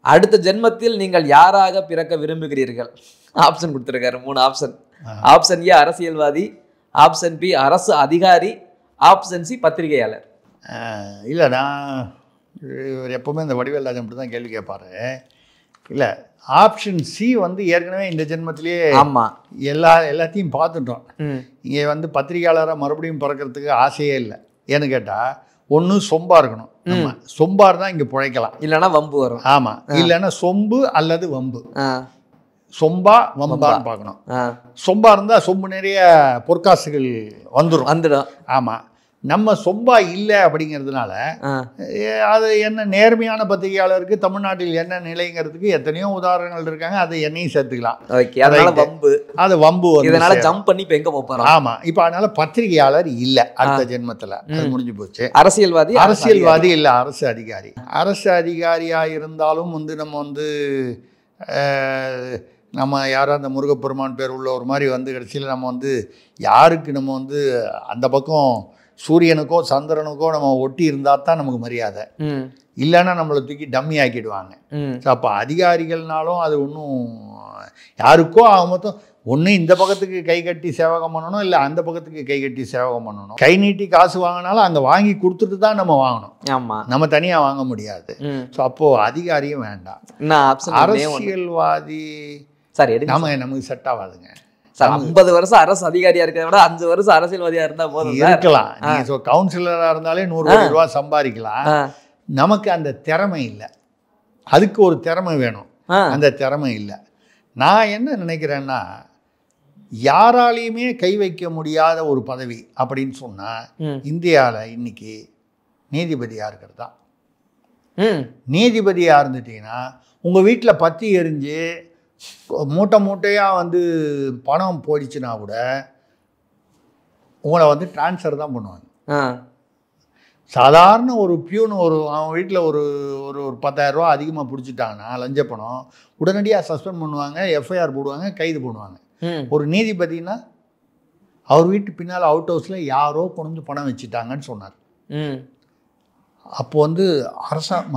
அடுத்த ஜென்மத்தில் நீங்கள் யாராக பிறக்க விரும்புகிறீர்கள்? ஆப்ஷன் கொடுத்துருக்காரு, 3 ஆப்ஷன். ஆப்ஷன் ஏ அரசியல்வாதி, ஆப்ஷன் பி அரசு அதிகாரி, ஆப்ஷன் சி பத்திரிகையாளர். இல்லை, நான் எப்பவுமே இந்த வடிவேல் ராஜன் அப்படி தான் கேள்வி கேட்பாரு. இல்லை ஆப்ஷன் சி வந்து ஏற்கனவே இந்த ஜென்மத்திலேயே ஆமா எல்லாத்தையும் பார்த்துட்டோம். இங்கே வந்து பத்திரிகையாளராக மறுபடியும் பிறக்கிறதுக்கு ஆசையே இல்லை. ஏன்னு கேட்டால் ஒன்று சொம்பா இருக்கணும். நம்ம சொம்பார் தான் இங்கே பிழைக்கலாம், இல்லைன்னா வம்பு வரும். ஆமாம், இல்லைன்னா சொம்பு அல்லது வம்பு. சொம்பா வம்பான்னு பார்க்கணும். சொம்பா இருந்தால் சொம்பு நிறைய பொற்காசுகள் வந்துடும். ஆமாம், நம்ம சொம்பா இல்லை அப்படிங்கிறதுனால அது என்ன நேர்மையான பத்திரிகையாளருக்கு தமிழ்நாட்டில் என்ன நிலைங்கிறதுக்கு எத்தனையோ உதாரணங்கள் இருக்காங்க. அதை என்னையும் சேர்த்துக்கலாம். அது வம்பு இதனால ஜம்ப் பண்ணி இப்போ எங்கே போகிறோம். ஆமாம், இப்போ அதனால பத்திரிகையாளர் இல்லை அடுத்த ஜென்மத்தில், அது முடிஞ்சு போச்சு. அரசியல்வாதி இல்லை, அரசு அதிகாரியாக இருந்தாலும் வந்து நம்ம வந்து நம்ம யாரும் அந்த முருகப்பெருமான் பேர் உள்ள ஒரு மாதிரி வந்து கடைசியில் நம்ம வந்து யாருக்கு நம்ம வந்து அந்த பக்கம் சூரியனுக்கோ சந்திரனுக்கோ நம்ம ஒட்டி இருந்தால் தான் நமக்கு மரியாதை, இல்லைன்னா நம்மளை தூக்கி டம்மி ஆக்கிடுவாங்க. ஸோ அப்போ அதிகாரிகள்னாலும் அது ஒன்றும் யாருக்கோ அவங்க மொத்தம் ஒன்று இந்த பக்கத்துக்கு கை கட்டி சேவகம் பண்ணணும், இல்லை அந்த பக்கத்துக்கு கை கட்டி சேவகம் பண்ணணும். கை நீட்டி காசு வாங்கினாலும் அங்கே வாங்கி கொடுத்துட்டு தான் நம்ம வாங்கணும். ஆமாம், நம்ம தனியாக வாங்க முடியாது. ஸோ அப்போது அதிகாரியும் வேண்டாம். அரசியல்வாதி நமக்கு செட் ஆகாதுங்க. 50 வருஷம் அரசு அதிகாரியா இருக்கிறத விட 5 வருஷம் அரசியல்வாதியா இருந்தா போதும். இருக்கலாம், நீங்க கவுன்சிலரா இருந்தாலே 100 கோடி ரூபாய் சம்பாதிக்கலாம். நமக்கு அந்த திறமை இல்லை, அதுக்கு ஒரு திறமை வேணும். அந்த திறமை இல்லை. நான் என்ன நினைக்கிறேன்னா, யாராலையுமே கை வைக்க முடியாத ஒரு பதவி அப்படின்னு சொன்னா இந்தியாவில் இன்னைக்கு நீதிபதியா இருக்கிறது தான். நீதிபதியா இருந்துட்டீங்கன்னா உங்க வீட்டில் பத்தி எரிஞ்சு மூட்டை மூட்டையாக வந்து பணம் போயிடுச்சுன்னா கூட உங்களை வந்து டிரான்ஸ்ஃபர் தான் பண்ணுவாங்க. சாதாரண ஒரு பியூன் அவன் வீட்டில் ஒரு 10,000 ரூபா அதிகமாக பிடிச்சிட்டாங்கன்னா லஞ்ச பணம், உடனடியாக சஸ்பெண்ட் பண்ணுவாங்க, எஃப்ஐஆர் போடுவாங்க, கைது பண்ணுவாங்க. ஒரு நீதிபதினா அவர் வீட்டு பின்னால் அவுட் ஹவுஸில் யாரோ கொண்டு வந்து பணம் வச்சுட்டாங்கன்னு சொன்னார். அப்போ வந்து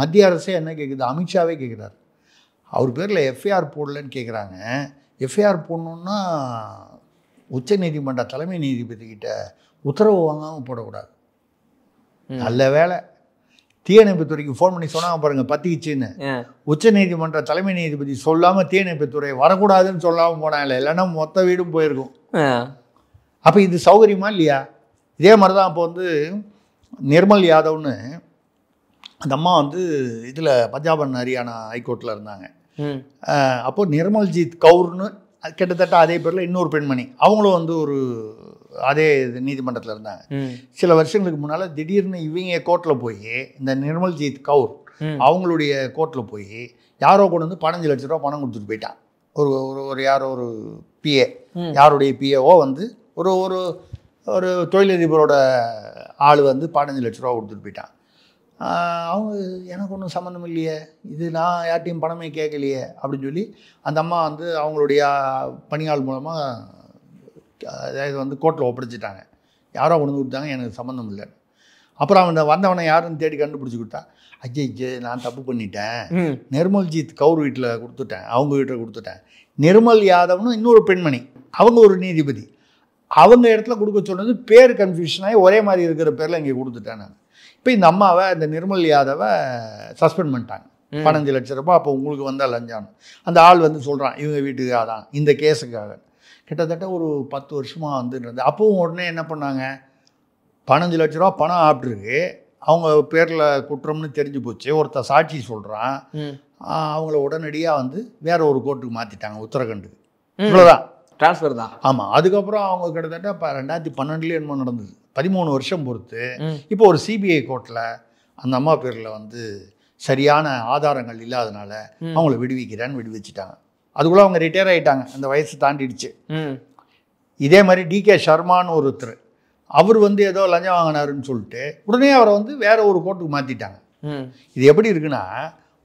மத்திய அரசே என்ன கேட்குது, அமித்ஷாவே கேட்குறாரு, அவர் பேரில் எஃப்ஐஆர் போடலன்னு கேட்குறாங்க. எஃப்ஐஆர் போடணுன்னா உச்ச நீதிமன்ற தலைமை நீதிபதிக்கிட்ட உத்தரவு வாங்காமல் போடக்கூடாது. நல்ல வேலை தீயணைப்புத்துறைக்கு ஃபோன் பண்ணி சொன்னாங்க பாருங்கள், பற்றிக்கிச்சின்னு. உச்ச நீதிமன்ற தலைமை நீதிபதி சொல்லாமல் தீயணைப்புத்துறை வரக்கூடாதுன்னு சொல்லாமல் போனாங்க, இல்லைன்னா மொத்த வீடும் போயிருக்கும். அப்போ இது சௌகரியமா இல்லையா? இதே மாதிரி தான் அப்போ வந்து நிர்மல் யாதவ்னு அந்த அம்மா வந்து இதில் பஞ்சாப் அண்ட் ஹரியானா ஹைகோர்ட்டில் இருந்தாங்க. அப்போது நிர்மல்ஜித் கவுர்னு கிட்டத்தட்ட அதே பேரில் இன்னொரு பெண்மணி, அவங்களும் வந்து ஒரு அதே நீதிமன்றத்தில் இருந்தாங்க. சில வருஷங்களுக்கு முன்னால் திடீர்னு இவங்க கோர்ட்டில் போய் இந்த நிர்மல்ஜித் கவுர் அவங்களுடைய கோர்ட்டில் போய் யாரோ கொண்டு வந்து 15 லட்ச ரூபா பணம் கொடுத்துட்டு போயிட்டான். ஒரு யாரோ ஒரு பிஏ, யாருடைய பிஏஓ வந்து ஒரு ஒரு தொழிலதிபரோட ஆள் வந்து 15 லட்ச ரூபா கொடுத்துட்டு போயிட்டான். அவங்க எனக்கு ஒன்றும் சம்மந்தம் இல்லையே, இது நான் யார்ட்டையும் பணமே கேட்கலையே அப்படின்னு சொல்லி அந்த அம்மா வந்து அவங்களுடைய பணியாள் மூலமாக அதாவது வந்து கோர்ட்டில் ஒப்படைச்சிட்டாங்க. யாரோ கொண்டு கொடுத்தாங்க, எனக்கு சம்மந்தம் இல்லை. அப்புறம் வந்தவனை யாருன்னு தேடி கண்டுபிடிச்சி கொடுத்தா, ஐயே நான் தப்பு பண்ணிட்டேன், நிர்மல்ஜித் கவுர் வீட்டில் கொடுத்துட்டேன், அவங்க வீட்டில் கொடுத்துட்டேன். நிர்மல் யாதவ்னு இன்னொரு பெண்மணி, அவங்க ஒரு நீதிபதி, அவங்க இடத்துல கொடுக்க சொன்னது பேர் கன்ஃபியூஷனாகி ஒரே மாதிரி இருக்கிற பேரில் இங்கே கொடுத்துட்டேன் நான். இப்போ இந்த அம்மாவை, இந்த நிர்மல் யாதவை சஸ்பெண்ட் பண்ணிட்டாங்க, 15 லட்ச ரூபாய். அப்போ உங்களுக்கு வந்தால் லஞ்சான்னு அந்த ஆள் வந்து சொல்கிறான், இவங்க வீட்டுக்காக தான், இந்த கேஸுக்காக. கிட்டத்தட்ட ஒரு 10 வருஷமாக வந்து இருந்தது. அப்பவும் உடனே என்ன பண்ணாங்க, 15 லட்ச ரூபா பணம் ஆப்டருக்கு அவங்க பேரில் குற்றம்னு தெரிஞ்சு போச்சு, ஒருத்தர் சாட்சி சொல்கிறான், அவங்கள உடனடியாக வந்து வேற ஒரு கோர்ட்டுக்கு மாற்றிட்டாங்க, உத்தரகண்டுக்கு. இவ்வளோதான், ட்ரான்ஸ்ஃபர் தான். ஆமாம், அதுக்கப்புறம் அவங்க கிட்டத்தட்ட இப்போ 2012 என்னமோ நடந்தது, 13 வருஷம் பொறுத்து இப்போ ஒரு சிபிஐ கோர்ட்டில் அந்த அம்மா பேரில் வந்து சரியான ஆதாரங்கள் இல்லாதனால அவங்கள விடுவிச்சிட்டாங்க. அதுக்குள்ளே அவங்க ரிட்டையர் ஆகிட்டாங்க, அந்த வயசு தாண்டிடுச்சு. இதே மாதிரி டிகே சர்மான்னு ஒருத்தர், அவர் வந்து ஏதோ லஞ்சம் வாங்கினாருன்னு சொல்லிட்டு உடனே அவரை வந்து வேற ஒரு கோர்ட்டுக்கு மாற்றிட்டாங்க. இது எப்படி இருக்குன்னா,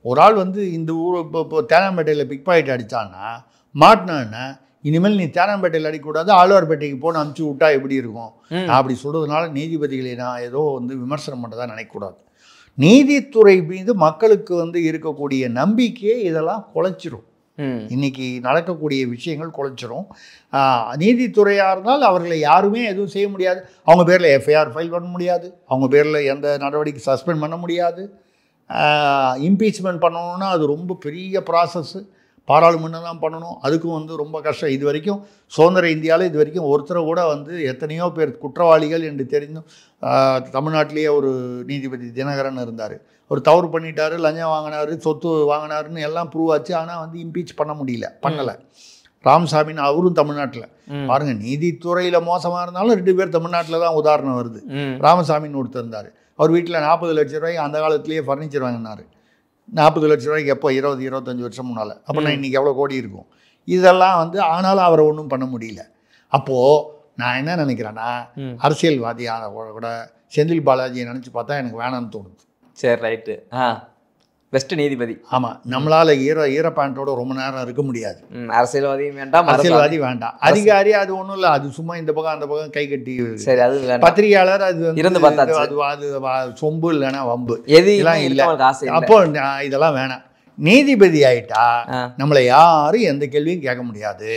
ஒரு ஆள் வந்து இந்த ஊர் இப்போ தேனாம்பேட்டையில் பிக் பாக்கெட் அடித்தான்னா மாட்டினான்னா, இனிமேல் நீ தேனாம்பேட்டையில் அடிக்கக்கூடாது, ஆழ்வார்பேட்டைக்கு போன அனுப்பிச்சி விட்டா எப்படி இருக்கும் அப்படி சொல்கிறதுனால நீதிபதிகளை நான் ஏதோ வந்து விமர்சனம் பண்ணுறதா நினைக்கக்கூடாது. நீதித்துறை மீது மக்களுக்கு வந்து இருக்கக்கூடிய நம்பிக்கையை இதெல்லாம் குலைச்சிரும். இன்னைக்கு நடக்கக்கூடிய விஷயங்கள் குலைச்சிரும். நீதித்துறையாக இருந்தால் அவர்களை யாருமே எதுவும் செய்ய முடியாது. அவங்க பேரில் எஃப்ஐஆர் ஃபைல் பண்ண முடியாது, அவங்க பேரில் எந்த நடவடிக்கை சஸ்பெண்ட் பண்ண முடியாது. இம்பீச்மெண்ட் பண்ணணும்னா அது ரொம்ப பெரிய ப்ராசஸ்ஸு, பாராளுமன்றம் தான் பண்ணணும். அதுக்கும் வந்து ரொம்ப கஷ்டம். இது வரைக்கும் சுதந்திர இந்தியாவில் இது வரைக்கும் ஒருத்தரை கூட வந்து எத்தனையோ பேர் குற்றவாளிகள் என்று தெரிந்தும் தமிழ்நாட்டிலேயே ஒரு நீதிபதி தினகரன் இருந்தார். ஒரு தவறு பண்ணிட்டார், லஞ்சம் வாங்கினார், சொத்து வாங்கினாருன்னு எல்லாம் ப்ரூவ் ஆச்சு. ஆனால் வந்து இம்பீச் பண்ண முடியல, பண்ணலை. ராமசாமின்னு அவரும் தமிழ்நாட்டில் பாருங்க, நீதித்துறையில் மோசமாக இருந்தாலும் 2 பேர் தமிழ்நாட்டில் தான் உதாரணம் வருது. ராமசாமின்னு ஒருத்தர் இருந்தார். அவர் வீட்டில் 40 லட்ச ரூபாய்க்கு அந்த காலத்திலேயே ஃபர்னிச்சர் வாங்கினார். 40 லட்ச ரூபாய்க்கு எப்போ 20-25 வருஷம் முன்னால். அப்போ நான் இன்றைக்கி எவ்வளோ கோடி இருக்கும். இதெல்லாம் வந்து ஆனாலும் அவரை ஒன்றும் பண்ண முடியல. அப்போது நான் என்ன நினைக்கிறேன்னா, அரசியல்வாதியான கூட செந்தில் பாலாஜியை நினச்சி பார்த்தா எனக்கு வேணான்னு தோணுது. சரி, ரைட்டு. பெஸ்ட் நீதிபதி. ஆமாம், நம்மளால் ஈர பேண்ட்டோட ரொம்ப நேரம் இருக்க முடியாது. அரசியல்வாதியும் வேண்டாம், அரசியல்வாதி வேண்டாம், அதிகாரி அது ஒன்றும் இல்லை. அது சும்மா இந்த பக்கம் அந்த பக்கம் கை கட்டி. சரி, அது பத்திரிகையாளர் அது இருந்து அது சொம்பு இல்லைன்னா வம்பு எதுலாம் இல்லை. அப்போ இதெல்லாம் வேணாம். நீதிபதி ஆயிட்டா நம்மளை யாரும் எந்த கேள்வியும் கேட்க முடியாது.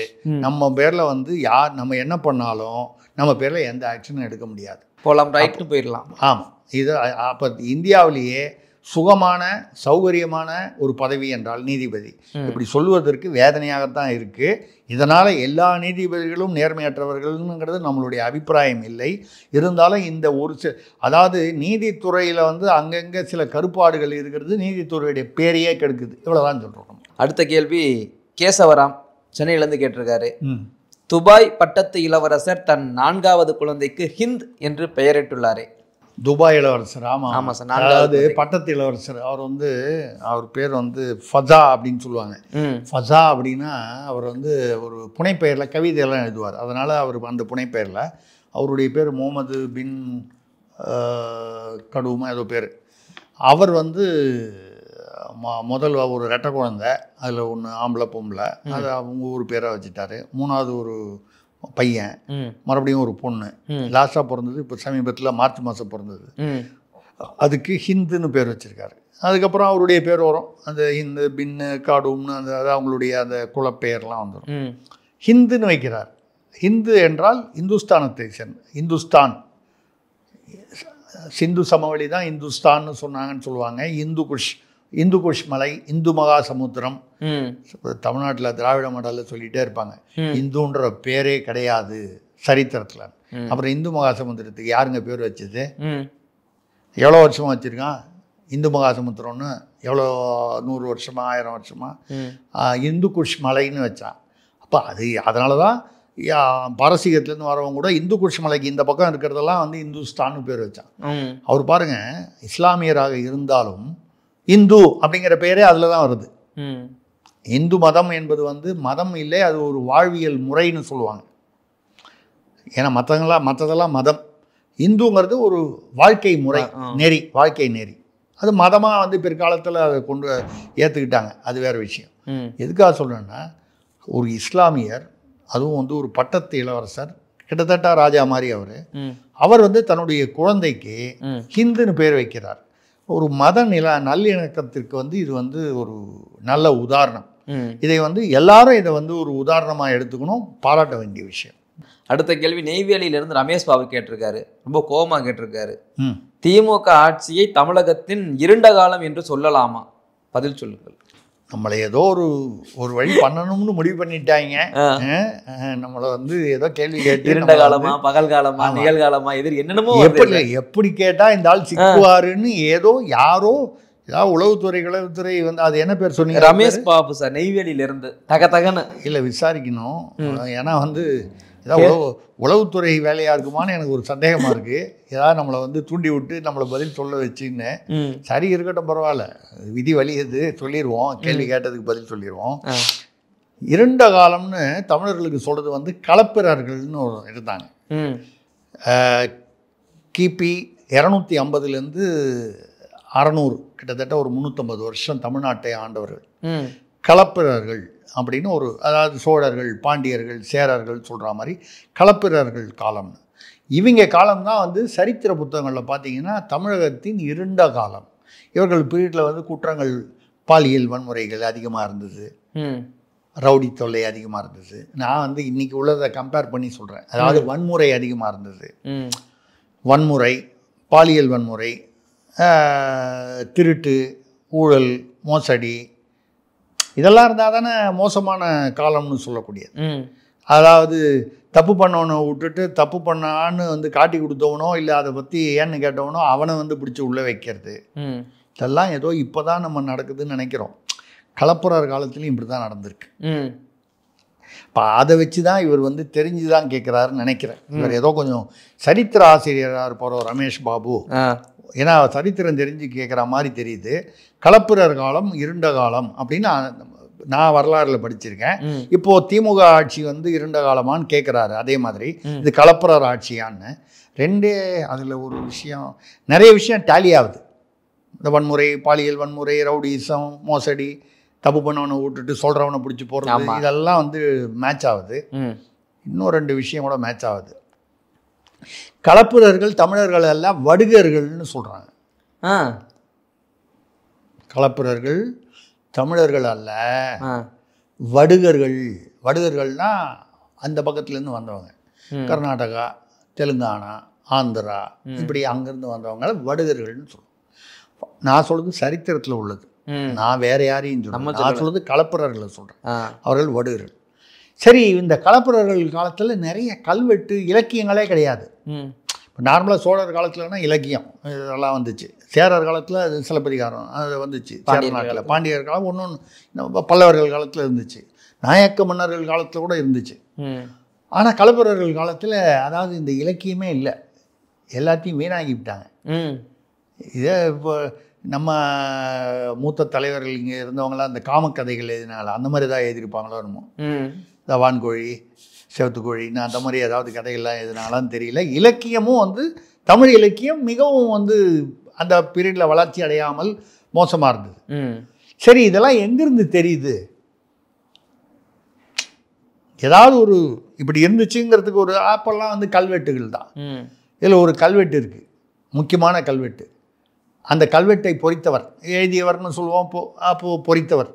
நம்ம பேர்ல வந்து நம்ம என்ன பண்ணாலும் நம்ம பேர்ல எந்த ஆக்ஷனும் எடுக்க முடியாது. போலாம், ரைட்டு போயிடலாம். ஆமாம், இது அப்போ இந்தியாவிலேயே சுகமான சௌகரியமான ஒரு பதவி என்றால் நீதிபதி. இப்படி சொல்லுவதற்கு வேதனையாகத்தான் இருக்குது. இதனால் எல்லா நீதிபதிகளும் நேர்மையற்றவர்கள்ங்கிறது நம்மளுடைய அபிப்பிராயம் இல்லை. இருந்தாலும் இந்த அதாவது நீதித்துறையில் வந்து அங்கங்கே சில கருப்பாடுகள் இருக்கிறது, நீதித்துறையுடைய பேரையே கெடுக்குது. இவ்வளோதான் சொல்கிறோம். அடுத்த கேள்வி கேசவராம் சென்னையிலேருந்து கேட்டிருக்காரு. துபாய் பட்டத்து இளவரசர் தன் 4வது குழந்தைக்கு ஹிந்த் என்று பெயரிட்டுள்ளாரே. துபாய் இளவரசர். ஆமாம் ஆமாம் சார். அதாவது பட்டத்து இளவரசர். அவர் பேர் வந்து ஃபஸா அப்படின்னு சொல்லுவாங்க. ஃபஸா அப்படின்னா அவர் வந்து ஒரு புனைப்பெயரில் கவிதையெல்லாம் எழுதுவார். அதனால் அவர் அந்த புனைப்பெயரில் அவருடைய பேர் முகமது பின் கடுமா ஏதோ பேர். அவர் வந்து முதல் ஒரு ரெட்டை குழந்தை, அதில் ஒன்று ஆம்பளை பொம்பளை, அது அவங்க ஒரு பேரை வச்சுட்டாரு. 3வது ஒரு பையன், மறுபடியும் ஒரு பொண்ணு. லாஸ்ட்டாக பிறந்தது இப்போ சமீபத்தில் மார்ச் மாதம் பிறந்தது. அதுக்கு ஹிந்துன்னு பேர் வச்சுருக்காரு. அதுக்கப்புறம் அவருடைய பேர் வரும், அந்த ஹிந்து பின்னு காடும்னு அந்த அவங்களுடைய அந்த குலப்பெயர்லாம் வந்துடும். ஹிந்துன்னு வைக்கிறார். ஹிந்து என்றால் இந்துஸ்தானத்தை சேர்ந்த, இந்துஸ்தான் சிந்து சமவெளி தான் இந்துஸ்தான்னு சொன்னாங்கன்னு சொல்லுவாங்க. இந்து குஷ் மலை, இந்து மகா சமுத்திரம். தமிழ்நாட்டில் திராவிட மண்டலில் சொல்லிகிட்டே இருப்பாங்க, இந்துன்ற பேரே கிடையாது சரித்திரத்தில். அப்புறம் இந்து மகா சமுத்திரத்துக்கு யாருங்க பேர் வச்சது? எவ்வளோ வருஷமாக வச்சுருக்கான் இந்து மகா சமுத்திரம்னு? எவ்வளோ 100 வருஷமா 1000 வருஷமா இந்து குஷ் மலைன்னு வச்சான். அப்போ அதனால தான் பாரசீகத்துலேருந்து வரவங்க கூட இந்து குஷ் மலைக்கு இந்த பக்கம் இருக்கிறதெல்லாம் வந்து இந்துஸ்தான்னு பேர் வச்சான். அவர் பாருங்கள், இஸ்லாமியராக இருந்தாலும் இந்து அப்படிங்கிற பேரே அதில் தான் வருது. இந்து மதம் என்பது வந்து மதம் இல்லை, அது ஒரு வாழ்வியல் முறைன்னு சொல்லுவாங்க. ஏன்னா மற்றதெல்லாம் மதம். இந்துங்கிறது ஒரு வாழ்க்கை முறை, நெறி, வாழ்க்கை நெறி. அது மதமாக வந்து பிற்காலத்தில் அதை கொண்டு ஏற்றுக்கிட்டாங்க, அது வேறு விஷயம். எதுக்காக சொல்கிறேன்னா, ஒரு இஸ்லாமியர், அதுவும் வந்து ஒரு பட்டத்து இளவரசர், கிட்டத்தட்ட ராஜா மாதிரி அவர் வந்து தன்னுடைய குழந்தைக்கு ஹிந்துன்னு பேர் வைக்கிறார். ஒரு மத நல்லிணக்கத்திற்கு வந்து இது வந்து ஒரு நல்ல உதாரணம். இதை வந்து எல்லாரும் இதை வந்து ஒரு உதாரணமாக எடுத்துக்கணும், பாராட்ட வேண்டிய விஷயம். அடுத்த கேள்வி நெய்வேலியிலிருந்து ரமேஷ் பாபு கேட்டிருக்காரு. ரொம்ப கோபமாக கேட்டிருக்காரு. திமுக ஆட்சியை தமிழகத்தின் இருண்ட காலம் என்று சொல்லலாமா? பதில் சொல்லுங்கள். நம்மளை ஏதோ ஒரு வழி பண்ணணும்னு முடிவு பண்ணிட்டாங்க. நம்மளை வந்து ஏதோ கேள்வி கேட்டு இருண்ட காலமா, பகல் காலமா, நிகழ்காலமா, என்னென்னமோ எப்படி கேட்டால் இந்த ஆள் சிக்குவாருன்னு யாரோ ஏதாவது உளவுத்துறை வந்து அது என்ன பேர் சொன்னீங்க? ரமேஷ் பாபு சார், நெய்வேலியிலிருந்து. தகன்னு இல்லை, விசாரிக்கணும். ஏன்னா வந்து ஏதாவது உளவுத்துறை வேலையாக இருக்குமான்னு எனக்கு ஒரு சந்தேகமாக இருக்குது. ஏதாவது நம்மளை வந்து தூண்டி விட்டு நம்மளை பதில் சொல்ல வச்சுன்னு. சரி, இருக்கட்டும், பரவாயில்ல, விதி வலியது, சொல்லிடுவோம். கேள்வி கேட்டதுக்கு பதில் சொல்லிடுவோம். இருண்ட காலம்னு தமிழர்களுக்கு சொல்கிறது வந்து களப்பிரர்கள்னு இருந்தாங்க. கிபி 250லேருந்து 600, கிட்டத்தட்ட ஒரு 350 வருஷம் தமிழ்நாட்டை ஆண்டவர்கள் களப்பிரர்கள் அப்படின்னு அதாவது சோழர்கள், பாண்டியர்கள், சேரர்கள் சொல்கிற மாதிரி களப்பிரர்கள் காலம்னு. இவங்க காலம்தான் வந்து சரித்திர புத்தகங்களில் பார்த்தீங்கன்னா தமிழகத்தின் இருண்ட காலம். இவர்கள் பீரியடில் வந்து குற்றங்கள், பாலியல் வன்முறைகள் அதிகமாக இருந்தது, ரவுடி தொல்லை அதிகமாக இருந்தது. நான் வந்து இன்றைக்கி உள்ளதை கம்பேர் பண்ணி சொல்கிறேன். அதாவது வன்முறை அதிகமாக இருந்தது. வன்முறை, பாலியல் வன்முறை, திருட்டு, ஊழல், மோசடி இதெல்லாம் இருந்தால் தானே மோசமான காலம்னு சொல்லக்கூடியது. அதாவது தப்பு பண்ணவனை விட்டுட்டு தப்பு பண்ணான்னு வந்து காட்டி கொடுத்தவனோ இல்லை அதை பற்றி ஏன்னு கேட்டவனோ அவனை வந்து பிடிச்சி உள்ளே வைக்கிறது, இதெல்லாம் ஏதோ இப்போ தான் நம்ம நடக்குதுன்னு நினைக்கிறோம். கலப்புறார் காலத்துலேயும் இப்படி தான் நடந்திருக்கு. இப்போ அதை வச்சு தான் இவர் வந்து தெரிஞ்சு தான் கேட்குறாருன்னு நினைக்கிறேன். இவர் ஏதோ கொஞ்சம் சரித்திர ஆசிரியராக இருப்பாரோ ரமேஷ் பாபு, ஏன்னா சரித்திரம் தெரிஞ்சு கேட்குற மாதிரி தெரியுது. கலப்புறர் காலம் இருண்ட காலம் அப்படின்னு நான் வரலாறுல படிச்சிருக்கேன். இப்போது திமுக ஆட்சி வந்து இருண்ட காலமான்னு கேட்குறாரு. அதே மாதிரி இது கலப்புறர் ஆட்சியான்னு ரெண்டே. அதில் ஒரு விஷயம், நிறைய விஷயம் டேலி ஆகுது. இந்த வன்முறை, பாலியல் வன்முறை, ரவுடிசம், மோசடி, தப்பு பண்ணவனை விட்டுட்டு சொல்கிறவனை பிடிச்சி போடுறது, இதெல்லாம் வந்து மேட்ச் ஆகுது. இன்னும் 2 விஷயம் கூட மேட்ச் ஆகுது. கலப்புறர்கள் தமிழர்கள் எல்லாம் வடுகர்கள்னு சொல்கிறாங்க. கலப்புறர்கள் தமிழர்கள் அல்ல, வடுகர்கள். வடுகர்கள்னா அந்த பக்கத்துலேருந்து வந்தவங்க, கர்நாடகா, தெலுங்கானா, ஆந்திரா, இப்படி அங்கேருந்து வந்தவங்க வடுகர்கள்னு சொல்லுவோம். நான் சொல்கிறது சரித்திரத்தில் உள்ளது, நான் வேற யாரையும் சொல்லுவேன். நான் சொல்கிறது கலப்புறர்களை சொல்கிறேன், அவர்கள் வடுகர்கள். சரி, இந்த கலப்புறர்கள் காலத்தில் நிறைய கல்வெட்டு இலக்கியங்களே கிடையாது. இப்போ நார்மலாக சோழர் காலத்துலனா இலக்கியம் இதெல்லாம் வந்துச்சு. சேரர் காலத்தில் அது சிலப்பதிகாரம் அது வந்துச்சு. சேர நாட்டில் பாண்டியர் காலம் ஒன்று, பல்லவர்கள் காலத்தில் இருந்துச்சு, நாயக்க மன்னர்கள் காலத்தில் கூட இருந்துச்சு. ஆனால் கலப்புறர்கள் காலத்தில் அதாவது இந்த இலக்கியமே இல்லை, எல்லாத்தையும் வீணாகி விட்டாங்க. இதே இப்போ நம்ம மூத்த தலைவர்கள் இங்கே இருந்தவங்களாம் அந்த காமக்கதைகள் எதுனால அந்த மாதிரி தான் எழுதியிருப்பாங்களோ என்னமோ, இந்த வான்கோழி, செவத்துக்கோழின்னு அந்த மாதிரி ஏதாவது கதைகள்லாம் எதுனாலும் தெரியல. இலக்கியமும் வந்து தமிழ் இலக்கியம் மிகவும் வந்து அந்த பீரியடில் வளர்ச்சி அடையாமல் மோசமாக இருந்தது. சரி, இதெல்லாம் எங்கேருந்து தெரியுது? ஏதாவது ஒரு இப்படி இருந்துச்சுங்கிறதுக்கு ஒரு ஆப்பெல்லாம் வந்து கல்வெட்டுகள் தான். இதில் ஒரு கல்வெட்டு இருக்குது, முக்கியமான கல்வெட்டு. அந்த கல்வெட்டை பொறித்தவர், எழுதியவர்னு சொல்லுவோம், அப்போது பொறித்தவர்,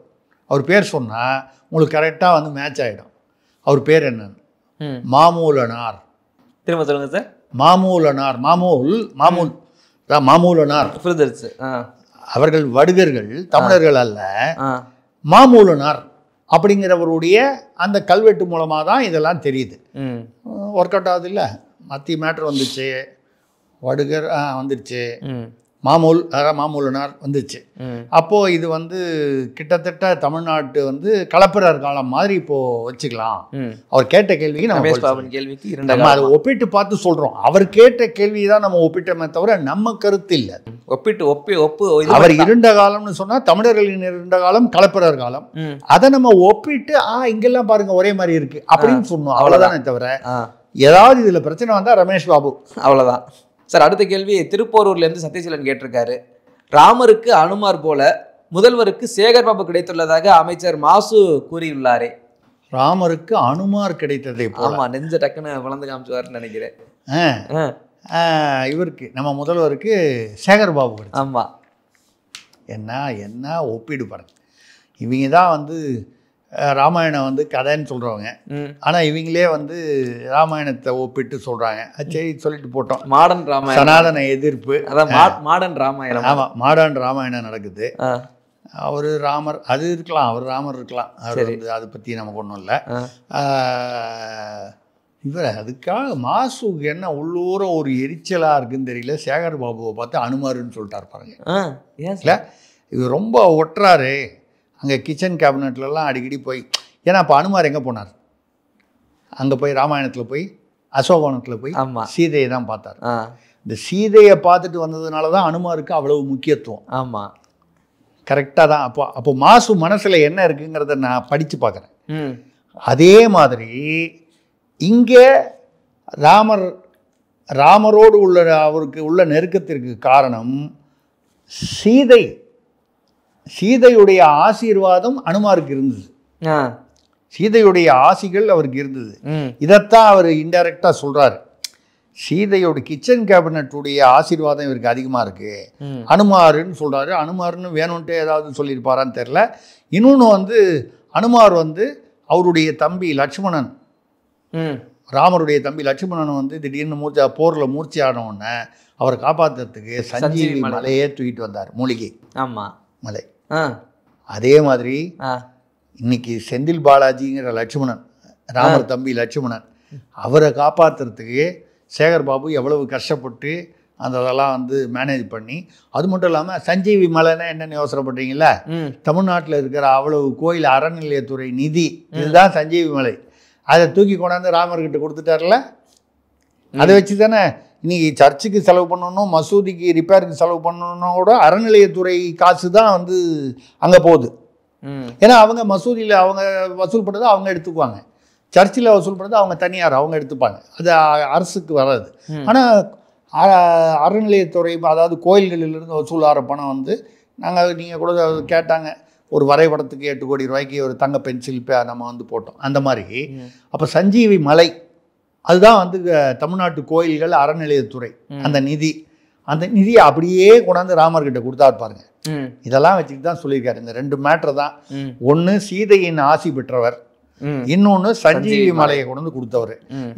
அவர் பேர் சொன்னால் உங்களுக்கு கரெக்டாக வந்து மேட்ச் ஆகிடும். அவர் பேர் என்னன்னு, மாமூலனார். திரும்ப சொல்லுங்க சார். மாமூலனார், மாமூல் தான் மாமூலனார். அவர்கள் வடுகர்கள், தமிழர்கள் அல்ல. மாமூலனார் அப்படிங்கிறவருடைய அந்த கல்வெட்டு மூலமாக தான் இதெல்லாம் தெரியுது. ஒர்க் அவுட் ஆகுது இல்லை, மத்திய மேட்ரு வந்துச்சு, வடுகர் வந்துடுச்சு, மாமூலனார் வந்துச்சு. அப்போது இது வந்து கிட்டத்தட்ட தமிழ்நாட்டு வந்து கலப்புறர் காலம் மாதிரி இப்போது வச்சுக்கலாம். அவர் கேட்ட கேள்விக்கு நம்ம அதை ஒப்பிட்டு பார்த்து சொல்கிறோம். அவர் கேட்ட கேள்வி தான் நம்ம ஒப்பிட்டோமே தவிர நம்ம கருத்து இல்லை. அவர் இருண்ட காலம்னு சொன்னால் தமிழர்களின் இருண்ட காலம், கலப்புறர் காலம், அதை நம்ம ஒப்பிட்டு இங்கெல்லாம் பாருங்க ஒரே மாதிரி இருக்கு அப்படின்னு சொன்னோம். அவ்வளோதானே தவிர ஏதாவது இதில் பிரச்சனை வந்தால் ரமேஷ் பாபு அவ்வளோதான். சார், அடுத்த கேள்வி திருப்போரூர்லேருந்து சத்யசீலன் கேட்டிருக்காரு. ராமருக்கு அனுமார் போல முதல்வருக்கு சேகர் பாபு கிடைத்துள்ளதாக அமைச்சர் மாசு கூறியுள்ளாரே. ராமருக்கு அனுமார் கிடைத்ததை போல? ஆமாம், நெஞ்ச டக்குன்னு வளர்ந்து காமிச்சுவாருன்னு நினைக்கிறேன். இவருக்கு நம்ம முதல்வருக்கு சேகர் பாபு கிடைக்கும். ஆமாம், என்ன ஒப்பிடு பாருங்க. இவங்க தான் வந்து ராமாயணம் வந்து கதைன்னு சொல்கிறவங்க, ஆனால் இவங்களே வந்து ராமாயணத்தை ஒப்பிட்டு சொல்கிறாங்க. சரி, சொல்லிட்டு போட்டோம். மாடர்ன் ராமாயணம், சனாதன எதிர்ப்பு, மாடர்ன் ராமாயணம். ஆமாம், மாடர்ன் ராமாயணம் நடக்குது. அவர் ராமர் அது இருக்கலாம், அவர் ராமர் இருக்கலாம், அவர் வந்து அதை பற்றி நமக்கு ஒன்றும் இல்லை. இவர் அதுக்காக மாசுக்கு என்ன உள்ளூர ஒரு எரிச்சலாக இருக்குன்னு தெரியல, சேகர் பாபுவை பார்த்து அனுமாருன்னு சொல்லிட்டார் பாருங்க. இல்லை, இவர் ரொம்ப ஒட்டுறாரு. அங்கே கிச்சன் கேபினெட்லலாம் அடிக்கடி போய், ஏன்னா அப்போ அனுமார் எங்கே போனார்? அங்கே போய் ராமாயணத்தில் போய் அசோகவனத்தில் போய் சீதையை தான் பார்த்தார். இந்த சீதையை பார்த்துட்டு வந்ததுனால தான் அனுமாருக்கு அவ்வளவு முக்கியத்துவம். ஆமாம், கரெக்டாக தான். அப்போ மாசு மனசில் என்ன இருக்குங்கிறத நான் படித்து பார்க்குறேன். அதே மாதிரி இங்கே ராமரோடு உள்ள அவருக்கு உள்ள நெருக்கத்திற்கு காரணம் சீதையுடைய ஆசீர்வாதம் அனுமாருக்கு இருந்தது. சீதையுடைய ஆசிகள் அவருக்கு இருந்தது. இதைத்தான் அவர் இன்டைரக்டா சொல்றாரு. சீதையோட கிச்சன் கேபினட்டுடைய ஆசீர்வாதம் இவருக்கு அதிகமாக இருக்கு, அனுமாருன்னு சொல்றாரு. அனுமாருன்னு வேணும்ன்ட்டு ஏதாவது சொல்லியிருப்பாரான்னு தெரில. இன்னொன்று வந்து அனுமார் வந்து அவருடைய தம்பி லட்சுமணன், ராமருடைய தம்பி லட்சுமணன் வந்து திடீர்னு போரில் மூர்ச்சி ஆனவுடனே அவரை காப்பாற்றுறதுக்கு சஞ்சீவி மலையே தூக்கிட்டு வந்தார், மூலிகை. ஆமாம், மலை. ஆ அதே மாதிரி ஆ இன்னைக்கு செந்தில் பாலாஜிங்கிற லட்சுமணன், ராமர் தம்பி லட்சுமணன், அவரை காப்பாற்றுறதுக்கு சேகர் பாபு எவ்வளவு கஷ்டப்பட்டு அந்த இதெல்லாம் வந்து மேனேஜ் பண்ணி, அது மட்டும் இல்லாமல் சஞ்சீவி மலைன்னா என்னென்னு யோசனை பண்ணுறீங்களா? தமிழ்நாட்டில் இருக்கிற அவ்வளவு கோயில் அறநிலையத்துறை நிதி இதுதான் சஞ்சீவி மலை. அதை தூக்கி கொண்டாந்து ராமர்கிட்ட கொடுத்துட்டார்ல. அதை வச்சு தானே இன்னைக்கு சர்ச்சுக்கு செலவு பண்ணணும், மசூதிக்கு ரிப்பேருக்கு செலவு பண்ணணும்னா கூட அறநிலையத்துறை காசு தான் வந்து அங்கே போகுது. ஏன்னா அவங்க மசூதியில் அவங்க வசூல் பண்ணுறது அவங்க எடுத்துக்குவாங்க, சர்ச்சில் வசூல் பண்ணுறது அவங்க தனியார் அவங்க எடுத்துப்பாங்க, அது அரசுக்கு வராது. ஆனால் அறநிலையத்துறை அதாவது கோயில்களிலிருந்து வசூலாகிற பணம் வந்து நாங்கள் நீங்கள் கூட கேட்டாங்க, ஒரு வரைபடத்துக்கு 8 கோடி ரூபாய்க்கு ஒரு தங்க பென்சில் நம்ம வந்து போட்டோம் அந்த மாதிரி. அப்போ சஞ்சீவி மலை அதுதான் வந்து தமிழ்நாட்டு கோயில்கள் அறநிலையத்துறை அந்த நிதியை அப்படியே கொண்டாந்து ராமர்கிட்ட கொடுத்தா பாருங்க. இதெல்லாம் வச்சுக்கிட்டு தான் சொல்லியிருக்காரு. இந்த 2 மேட்ரு தான். ஒன்று சீதையின் ஆசி பெற்றவர், இன்னொன்று சஞ்சீவி மலையை கொண்டு கொடுத்தவர்.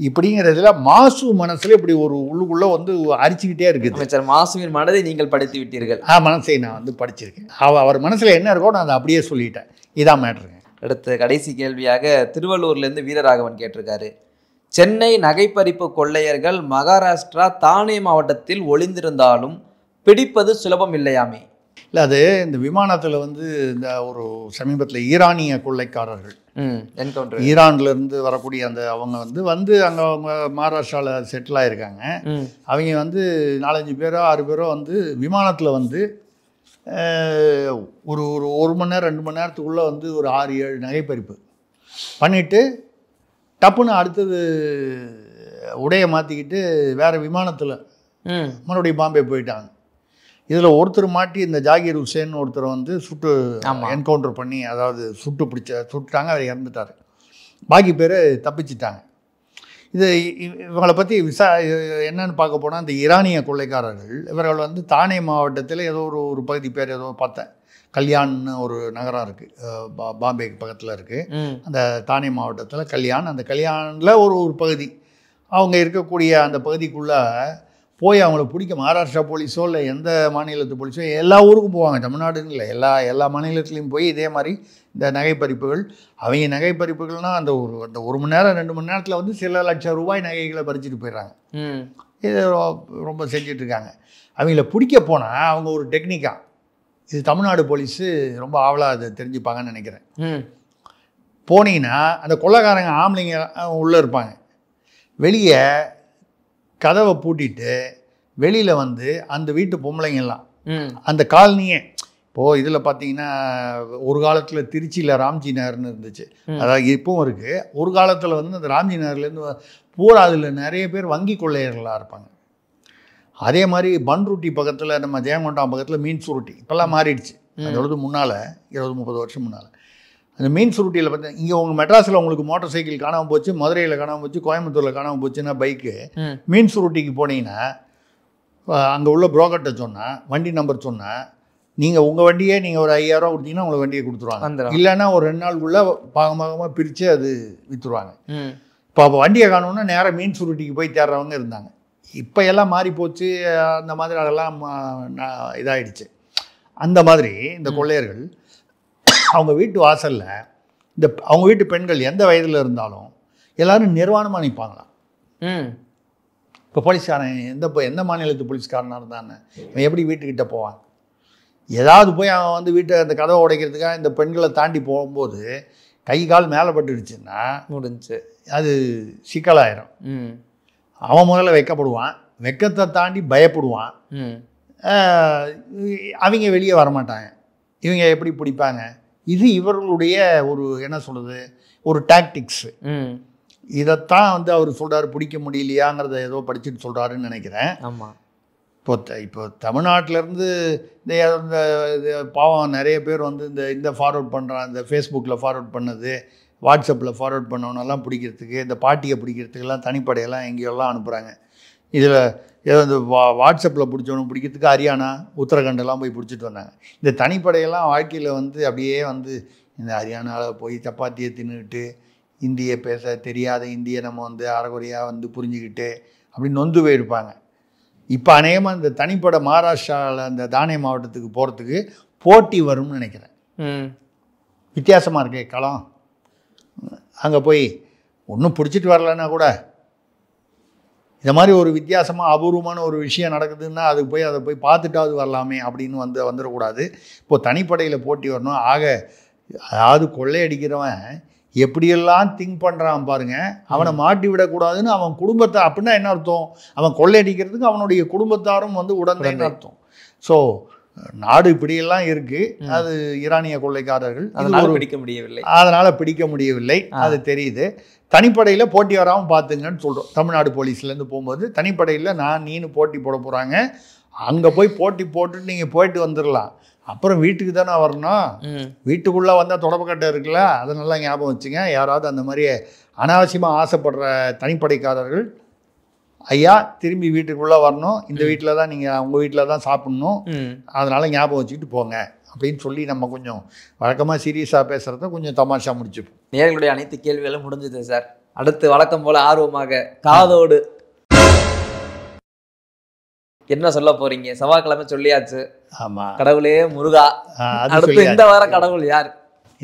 இப்படிங்கிறதுல மாசு மனசுல இப்படி ஒரு உள்ளுக்குள்ள வந்து அரிச்சுக்கிட்டே இருக்குது. மாசுவின் மனதை நீங்கள் படித்து விட்டீர்கள். மனசை நான் வந்து படிச்சிருக்கேன். அவர் மனசுல என்ன இருக்கோ நான் அதை அப்படியே சொல்லிட்டேன். இதான் மேட்ருங்க. அடுத்த கடைசி கேள்வியாக திருவள்ளூர்லேருந்து வீரராகவன் கேட்டிருக்காரு. சென்னை நகைப்பறிப்பு கொள்ளையர்கள் மகாராஷ்டிரா தானே மாவட்டத்தில் ஒளிந்திருந்தாலும் பிடிப்பது சுலபம் இல்லையாமே? இல்லை, அது இந்த விமானத்தில் வந்து இந்த ஒரு சமீபத்தில் ஈரானிய கொள்ளைக்காரர்கள் ஈரான்லேருந்து வரக்கூடிய அந்த அவங்க வந்து அங்கே அவங்க மகாராஷ்டிராவில் செட்டில் ஆகிருக்காங்க. அவங்க வந்து 4-5 பேரோ 6 பேரோ வந்து விமானத்தில் வந்து ஒரு மணி நேரம் 2 மணி நேரத்துக்குள்ளே வந்து ஒரு 6-7 நகைப்பறிப்பு பண்ணிவிட்டு டப்புன்னு அடுத்தது உடையை மாற்றிக்கிட்டு வேறு விமானத்தில் மறுபடியும் பாம்பே போயிட்டாங்க. இதில் ஒருத்தர் மாட்டி இந்த ஜாகிர் ஹுசேன் ஒருத்தர் வந்து என்கவுண்டர் பண்ணி, அதாவது சுட்டுட்டாங்க, அவர் இறந்துட்டார். பாக்கி பேர் தப்பிச்சிட்டாங்க. இவங்களை பற்றி என்னன்னு பார்க்க போனால் இந்த ஈரானிய கொள்ளைக்காரர்கள் இவர்கள் வந்து தானே மாவட்டத்தில் ஏதோ ஒரு பகுதி பேர் ஏதோ பார்த்தேன், கல்யாண்னு ஒரு நகரம் இருக்குது, பாம்பேக்கு பக்கத்தில் இருக்குது. அந்த தானே மாவட்டத்தில் கல்யாண், அந்த கல்யாணில் ஒரு பகுதி அவங்க இருக்கக்கூடிய அந்த பகுதிக்குள்ளே போய் அவங்கள பிடிக்க மகாராஷ்டிரா போலீஸோ இல்லை எந்த மாநிலத்து போலீஸோ எல்லா ஊருக்கும் போவாங்க, தமிழ்நாடுன்னு இல்லை, எல்லா மாநிலத்துலேயும் போய் இதே மாதிரி இந்த நகைப்பறிப்புகள். அவங்க நகைப்பறிப்புகள்னால் அந்த 1 மணி நேரம் 2 மணி நேரத்தில் வந்து சில லட்சம் ரூபாய் நகைகளை பறிச்சுட்டு போயிடுறாங்க. இது ரொம்ப செஞ்சிட்ருக்காங்க. அவங்கள பிடிக்க போனால் அவங்க ஒரு டெக்னிக்காக, இது தமிழ்நாடு போலீஸு ரொம்ப ஆவலாக அதை தெரிஞ்சுப்பாங்கன்னு நினைக்கிறேன். போனீங்கன்னா அந்த கொள்ளைக்காரங்க ஆம்பளைங்க உள்ளே இருப்பாங்க, வெளியே கதவை பூட்டிட்டு வெளியில் வந்து அந்த வீட்டு பொம்பளைங்கெல்லாம் அந்த காலனியே. இப்போது இதில் பார்த்தீங்கன்னா ஒரு காலத்தில் திருச்சியில் ராம்ஜி நகர்னு இருந்துச்சு, அதாவது இப்பவும் இருக்குது. ஒரு காலத்தில் வந்து அந்த ராம்ஜி நகர்லேருந்து பூரா அதில் நிறைய பேர் வங்கி கொள்ளையர்களாக இருப்பாங்க. அதே மாதிரி பன்ருட்டி பக்கத்தில் நம்ம ஜெயங்கொண்டாம் பக்கத்தில் மீன் சுருட்டி இப்போல்லாம் மாறிடுச்சு. அதோடது முன்னால் 20-30 வருஷம் முன்னால் அந்த மீன் சுருட்டியில் பார்த்தீங்கன்னா இங்கே உங்கள் மெட்ராஸில் உங்களுக்கு மோட்டார் சைக்கிள் காணாமல் போச்சு, மதுரையில் காணாமல் போச்சு, கோயம்புத்தூரில் காணாமல் போச்சுன்னா பைக்கு, மீன் சுருட்டிக்கு போனீங்கன்னா அங்கே உள்ள புரோக்கர்கிட்ட சொன்னால் வண்டி நம்பர் சொன்னால் நீங்கள் உங்கள் வண்டியே நீங்கள் ஒரு 5000 ரூபா கொடுத்தீங்கன்னா உங்களை வண்டியை கொடுத்துருவாங்க. இல்லைன்னா ஒரு 2 நாளுக்குள்ளே பாகமாக பிரித்து அது விற்றுருவாங்க. இப்போ வண்டியை காணோன்னா நேராக மீன் சுருட்டிக்கு போய் தேடுறவங்க இருந்தாங்க. இப்போ எல்லாம் மாறி போச்சு, அந்த மாதிரி அதெல்லாம் இதாகிடுச்சு. அந்த மாதிரி இந்த கொள்ளையர்கள் அவங்க வீட்டு வாசலில் அவங்க வீட்டு பெண்கள் எந்த வயதில் இருந்தாலும் எல்லோரும் நிர்வாணமாக நிற்பாங்களாம். இப்போ போலீஸ்காரன் எந்த மாநிலத்து போலீஸ்காரனாக இருந்தானே இவன் எப்படி வீட்டுக்கிட்ட போவான்? ஏதாவது போய் அவன் வந்து வீட்டை அந்த கதவை உடைக்கிறதுக்காக இந்த பெண்களை தாண்டி போகும்போது கை கால் மேலே பட்டுடுச்சுன்னா முடிஞ்சு அது சிக்கலாயிரும். அவன் முதல்ல வெக்கப்படுவான், வெக்கத்தை தாண்டி பயப்படுவான். அவங்க வெளியே வரமாட்டாங்க. இவங்க எப்படி பிடிப்பாங்க? இது இவர்களுடைய ஒரு என்ன சொல்கிறது, ஒரு டாக்டிக்ஸு. இதைத்தான் வந்து அவர் சொல்கிறார், பிடிக்க முடியலையாங்கிறத ஏதோ படிச்சுட்டு சொல்கிறாருன்னு நினைக்கிறேன். ஆமாம். இப்போ தமிழ்நாட்டிலேருந்து இந்த பாவம் நிறைய பேர் வந்து இந்த ஃபார்வர்ட் பண்ணுறான், இந்த ஃபேஸ்புக்கில் ஃபார்வர்ட் பண்ணது, வாட்ஸ்அப்பில் ஃபார்வர்ட் பண்ணவனெல்லாம் பிடிக்கிறதுக்கு, இந்த பாட்டியை பிடிக்கிறதுக்கெல்லாம் தனிப்படையெல்லாம் எங்கேயெல்லாம் அனுப்புகிறாங்க. இதில் ஏதோ இந்த வாட்ஸ்அப்பில் பிடிச்சவனும் பிடிக்கிறதுக்கு ஹரியானா உத்தரகண்டெல்லாம் போய் பிடிச்சிட்டு வந்தாங்க. இந்த தனிப்படையெல்லாம் வாழ்க்கையில் வந்து அப்படியே வந்து இந்த ஹரியானாவில் போய் சப்பாத்தியை தின்னுக்கிட்டு இந்தியை பேச தெரியாத இந்தியை நம்ம வந்து அரைகுறையாக வந்து புரிஞ்சுக்கிட்டு அப்படி நொந்து போயிருப்பாங்க. இப்போ அநேகமாக இந்த தனிப்படை மகாராஷ்டிராவில் அந்த தானே மாவட்டத்துக்கு போகிறதுக்கு போட்டி வரும்னு நினைக்கிறேன். ம் வித்தியாசமாக இருக்கே களம். அங்கே போய் ஒன்றும் பிடிச்சிட்டு வரலன்னா கூட இந்த மாதிரி ஒரு வித்தியாசமாக அபூர்வமான ஒரு விஷயம் நடக்குதுன்னா அதுக்கு போய் அதை போய் பார்த்துட்டாவது வரலாமே அப்படின்னு வந்துடக்கூடாது. இப்போது தனிப்படையில் போட்டி வரணும். அதாவது கொள்ளையடிக்கிறவன் எப்படியெல்லாம் திங்க் பண்ணுறான் பாருங்க. அவனை மாட்டி விடக்கூடாதுன்னு அவன் குடும்பத்தை, அப்படின்னா என்ன அர்த்தம்? அவன் கொள்ளையடிக்கிறதுக்கு அவனுடைய குடும்பத்தாரும் உடனேன்னு அர்த்தம். ஸோ நாடு இப்படியெல்லாம் இருக்கு. அது ஈரானிய கொள்ளைக்காரர்கள், அதனால பிடிக்க முடியவில்லை. அது தெரியுது. தனிப்படையில் போட்டி வராமல் பார்த்துங்கன்னு சொல்கிறோம். தமிழ்நாடு போலீஸ்லேருந்து போகும்போது தனிப்படையில் நீனு போட்டி போட போகிறாங்க. அங்கே போய் போட்டி போட்டுட்டு நீங்கள் போயிட்டு வந்துடலாம். அப்புறம் வீட்டுக்கு தானே வரணும். வீட்டுக்குள்ளே வந்தால் தொடப்பக்கட்டை இருக்குல்ல, அதை நல்லா ஞாபகம் வச்சுங்க. யாராவது அந்த மாதிரி அனாவசியமாக ஆசைப்படுற தனிப்படைக்காரர்கள், ஐயா திரும்பி வீட்டுக்குள்ளே வரணும், இந்த வீட்டில் தான் நீங்கள் உங்கள் வீட்டில் தான் சாப்பிட்ணும், அதனால் ஞாபகம் வச்சுக்கிட்டு போங்க அப்படின்னு சொல்லி நம்ம கொஞ்சம் வழக்கமாக சீரியஸாக பேசுகிறத கொஞ்சம் தமாஷா முடிச்சுப்போம். நேயர்களுடைய அனைத்து கேள்விகளும் முடிஞ்சது சார். அடுத்து வழக்கம் போல் ஆர்வமாக காதோடு என்ன சொல்ல போறீங்க? செவ்வாய்க்கிழமை சொல்லியாச்சு. ஆமாம், கடவுளே முருகா. அடுத்து இந்த வார கடவுள் யார்?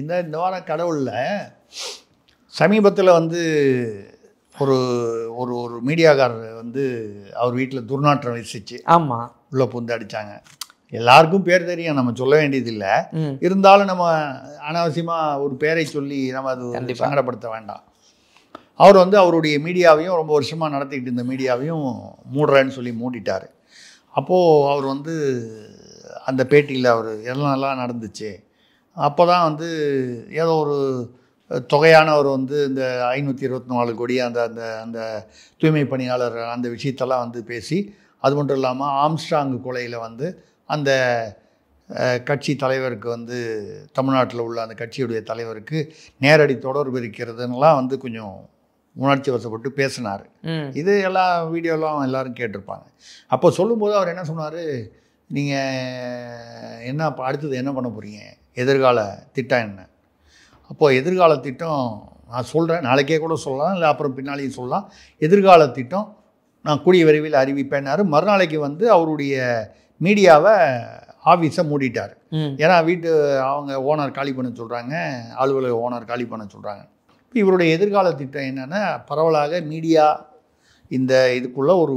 இந்த வார கடவுளில் சமீபத்தில் ஒரு ஒரு ஒரு மீடியாக்காரர் அவர் வீட்டில் துர்நாற்றம் வீசிச்சு. ஆமாம், உள்ளே புந்து அடித்தாங்க. எல்லாருக்கும் பேர் தெரியும், நம்ம சொல்ல வேண்டியதில்லை. இருந்தாலும் நம்ம அனாவசியமாக ஒரு பேரை சொல்லி நம்ம அது சங்கடப்படுத்த வேண்டாம். அவர் அவருடைய மீடியாவையும் ரொம்ப வருஷமாக நடத்திக்கிட்டு இருந்த மீடியாவையும் மூடுறேன்னு சொல்லி மூடிட்டார். அப்போது அவர் அந்த பேட்டியில் அவர் எல்லாம் நடந்துச்சு. அப்போ தான் ஏதோ ஒரு தொகையானவர் இந்த 524 கோடி அந்த அந்த அந்த தூய்மை பணியாளர் அந்த விஷயத்தெல்லாம் பேசி, அது மட்டும் இல்லாமல் ஆம்ஸ்ட்ராங் கொலையில் அந்த கட்சி தலைவருக்கு தமிழ்நாட்டில் உள்ள அந்த கட்சியுடைய தலைவருக்கு நேரடி தொடர்பு இருக்கிறதுன்னெலாம் கொஞ்சம் உணர்ச்சி வசப்பட்டு பேசினார். இது எல்லா வீடியோலாம் எல்லோரும் கேட்டிருப்பாங்க. அப்போ சொல்லும்போது அவர் என்ன சொன்னார், நீங்கள் என்ன இப்போ அடுத்தது என்ன பண்ண போகிறீங்க, எதிர்கால திட்டம் என்ன? அப்போது எதிர்கால திட்டம் நான் சொல்கிறேன், நாளைக்கே கூட சொல்லலாம், இல்லை அப்புறம் பின்னாலேயும் சொல்லலாம். எதிர்கால திட்டம் நான் கூடிய விரைவில் அறிவிப்பேன்னாரு. மறுநாளைக்கு அவருடைய மீடியாவை ஆஃபீஸை மூடிட்டார். ஏன்னா அவங்க ஓனர் காலி பண்ண சொல்கிறாங்க, அலுவலக ஓனர் காலி பண்ண சொல்கிறாங்க. இவருடைய எதிர்கால திட்டம் என்னென்னா, பரவலாக மீடியா இந்த இதுக்குள்ளே ஒரு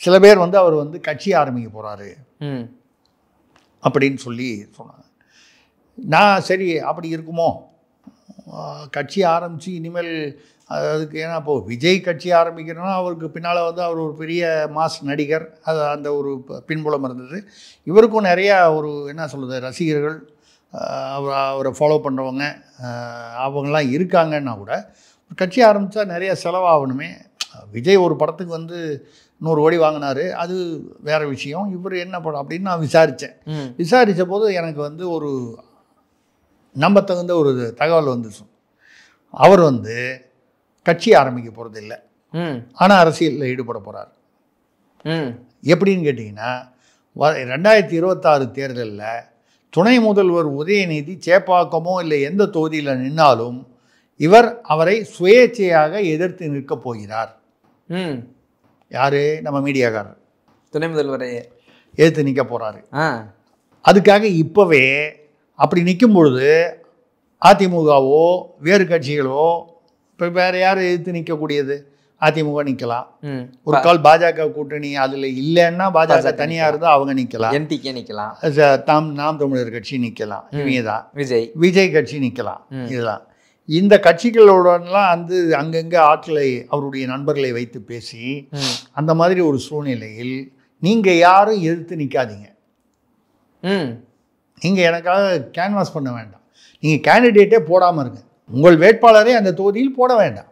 சில பேர் அவர் கட்சி ஆரம்பிக்க போகிறாரு அப்படின்னு சொல்லி சொன்னாங்க. நான் சரி அப்படி இருக்குமோ, கட்சி ஆரம்பித்து இனிமேல் அதுக்கு, ஏன்னா இப்போது விஜய் கட்சி ஆரம்பிக்கிறோன்னா அவருக்கு பின்னால் அவர் ஒரு பெரிய மாஸ் நடிகர், அது அந்த ஒரு பின்புலம் இருந்தது. இவருக்கும் நிறையா ஒரு என்ன சொல்கிறது ரசிகர்கள், அவரை ஃபாலோ பண்ணுறவங்க அவங்களாம் இருக்காங்கன்னா கூட கட்சி ஆரம்பித்தா நிறைய செலவாகணுமே. விஜய் ஒரு படத்துக்கு 100 கோடி வாங்கினார், அது வேறு விஷயம். இவர் என்ன படம் அப்படின்னு நான் விசாரித்தேன். விசாரித்த போது எனக்கு ஒரு நம்ப தகுந்த ஒரு தகவல் வந்துச்சு. அவர் கட்சி ஆரம்பிக்க போகிறது இல்லை, ஆனால் அரசியலில் ஈடுபட போகிறார். எப்படின்னு கேட்டிங்கன்னா, 2026 தேர்தலில் துணை முதல்வர் உதயநிதி சேப்பாக்கமோ இல்லை எந்த தொகுதியில் நின்னாலும் அவரை சுயேட்சையாக எதிர்த்து நிற்கப் போகிறார். யார்? நம்ம மீடியாக்காரர் துணை முதல்வரை எதிர்த்து நிற்க போகிறாரு. அதுக்காக இப்போவே அப்படி நிற்கும் பொழுது அதிமுகவோ வேறு கட்சிகளோ, இப்போ வேறு யார் எதிர்த்து நிற்கக்கூடியது? அதிமுக நிற்கலாம். ஒரு கால் பாஜக கூட்டணி அதில் இல்லைன்னா பாஜக தனியாக இருந்தால் அவங்க நிற்கலாம், என்டிகே நிற்கலாம், நாம் தமிழர் கட்சி நிற்கலாம், இவங்க தான் விஜய் கட்சி நிற்கலாம். இதெல்லாம் இந்த கட்சிகளோடலாம் அங்கங்கே ஆட்களை அவருடைய நண்பர்களை வைத்து பேசி அந்த மாதிரி ஒரு சூழ்நிலையில் நீங்கள் யாரும் எதிர்த்து நிற்காதீங்க. நீங்கள் எனக்காக கேன்வாஸ் பண்ண வேண்டாம், நீங்கள் கேண்டிடேட்டே போடாமல் இருங்க, உங்கள் வேட்பாளரை அந்த தொகுதியில் போட வேண்டாம்.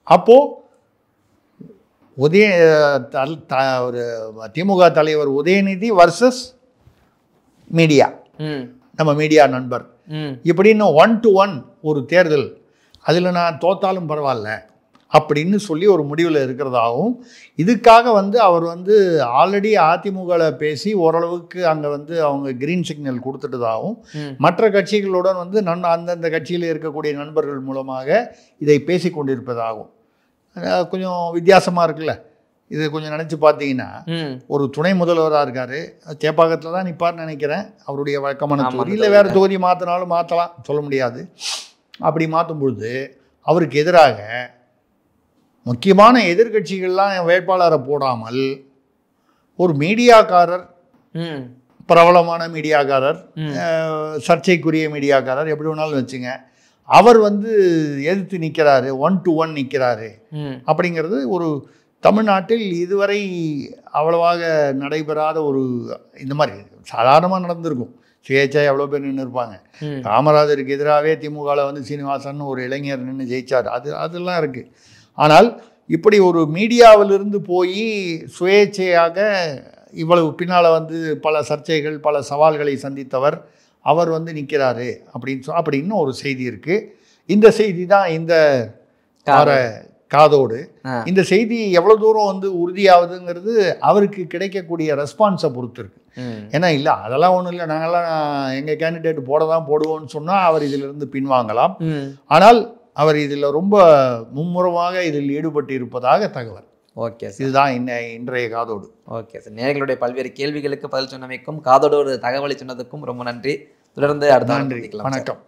அப்போது ஒரு திமுக தலைவர் உதயநிதி வர்சஸ் மீடியா, நம்ம மீடியா நண்பர், இப்படின்னு 1 to 1 ஒரு தேர்தல், அதில் நான் தோத்தாலும் பரவாயில்ல அப்படின்னு சொல்லி ஒரு முடிவில் இருக்கிறதாகவும், இதுக்காக அவர் ஆல்ரெடி அதிமுகவில் பேசி ஓரளவுக்கு அங்கே அவங்க கிரீன் சிக்னல் கொடுத்துட்டதாகவும், மற்ற கட்சிகளுடன் அந்தந்த கட்சியில் இருக்கக்கூடிய நண்பர்கள் மூலமாக இதை பேசி கொண்டிருப்பதாகவும் கொஞ்சம் வித்தியாசமாக இருக்குல்ல. இது கொஞ்சம் நினச்சி பார்த்தீங்கன்னா ஒரு துணை முதல்வராக இருக்கார், சேப்பாக்கத்தில் தான் நிற்பார்னு நினைக்கிறேன். அவருடைய வழக்கமான தொகுதி இல்லை வேறு தொகுதி மாற்றினாலும் மாற்றலாம், சொல்ல முடியாது. அப்படி மாற்றும் பொழுது அவருக்கு எதிராக முக்கியமான எதிர்கட்சிகள்லாம் வேட்பாளரை போடாமல் ஒரு மீடியாக்காரர், பிரபலமான மீடியாக்காரர், சர்ச்சைக்குரிய மீடியாக்காரர், எப்படி வேணாலும் வச்சுங்க, அவர் வந்து எதிர்த்து நிற்கிறாரு, 1-to-1 நிற்கிறாரு அப்படிங்கிறது ஒரு தமிழ்நாட்டில் இதுவரை அவ்வளவாக நடைபெறாத ஒரு, இந்த மாதிரி சாதாரணமாக நடந்திருக்கும். சுயேட்சை எவ்வளோ பேர் நின்று இருப்பாங்க. காமராஜருக்கு எதிராகவே திமுகவில் வந்து சீனிவாசன் ஒரு இளைஞர் நின்று ஜெயிச்சார், அதெல்லாம் இருக்குது. ஆனால் இப்படி ஒரு மீடியாவிலிருந்து போய் சுயேட்சையாக இவ்வளவு பின்னால் வந்து பல சர்ச்சைகள் பல சவால்களை சந்தித்தவர் அவர் வந்து நிற்கிறாரு அப்படின்னு ஒரு செய்தி இருக்குது. இந்த செய்தி தான் இந்த காதோடு. இந்த செய்தி எவ்வளோ தூரம் வந்து உறுதியாகுதுங்கிறது அவருக்கு கிடைக்கக்கூடிய ரெஸ்பான்ஸை பொறுத்து இருக்கு. ஏன்னா இல்லை அதெல்லாம் ஒன்றும் இல்லை, நாங்கள்லாம் எங்கள் கேண்டிடேட் போட தான் போடுவோம்னு சொன்னால் அவர் இதிலிருந்து பின்வாங்கலாம். ஆனால் அவர் இதில் ரொம்ப மும்முரமாக இதில் ஈடுபட்டு இருப்பதாக தகவல். ஓகே சார், இதுதான் இன்றைய காதோடு. ஓகே சார், நேயர்களுடைய பல்வேறு கேள்விகளுக்கு பதில் சொன்னமைக்கும் காதோடு ஒரு தகவலை சொன்னதுக்கும் ரொம்ப நன்றி. தொடர்ந்து அடுத்த நன்றி, வணக்கம்.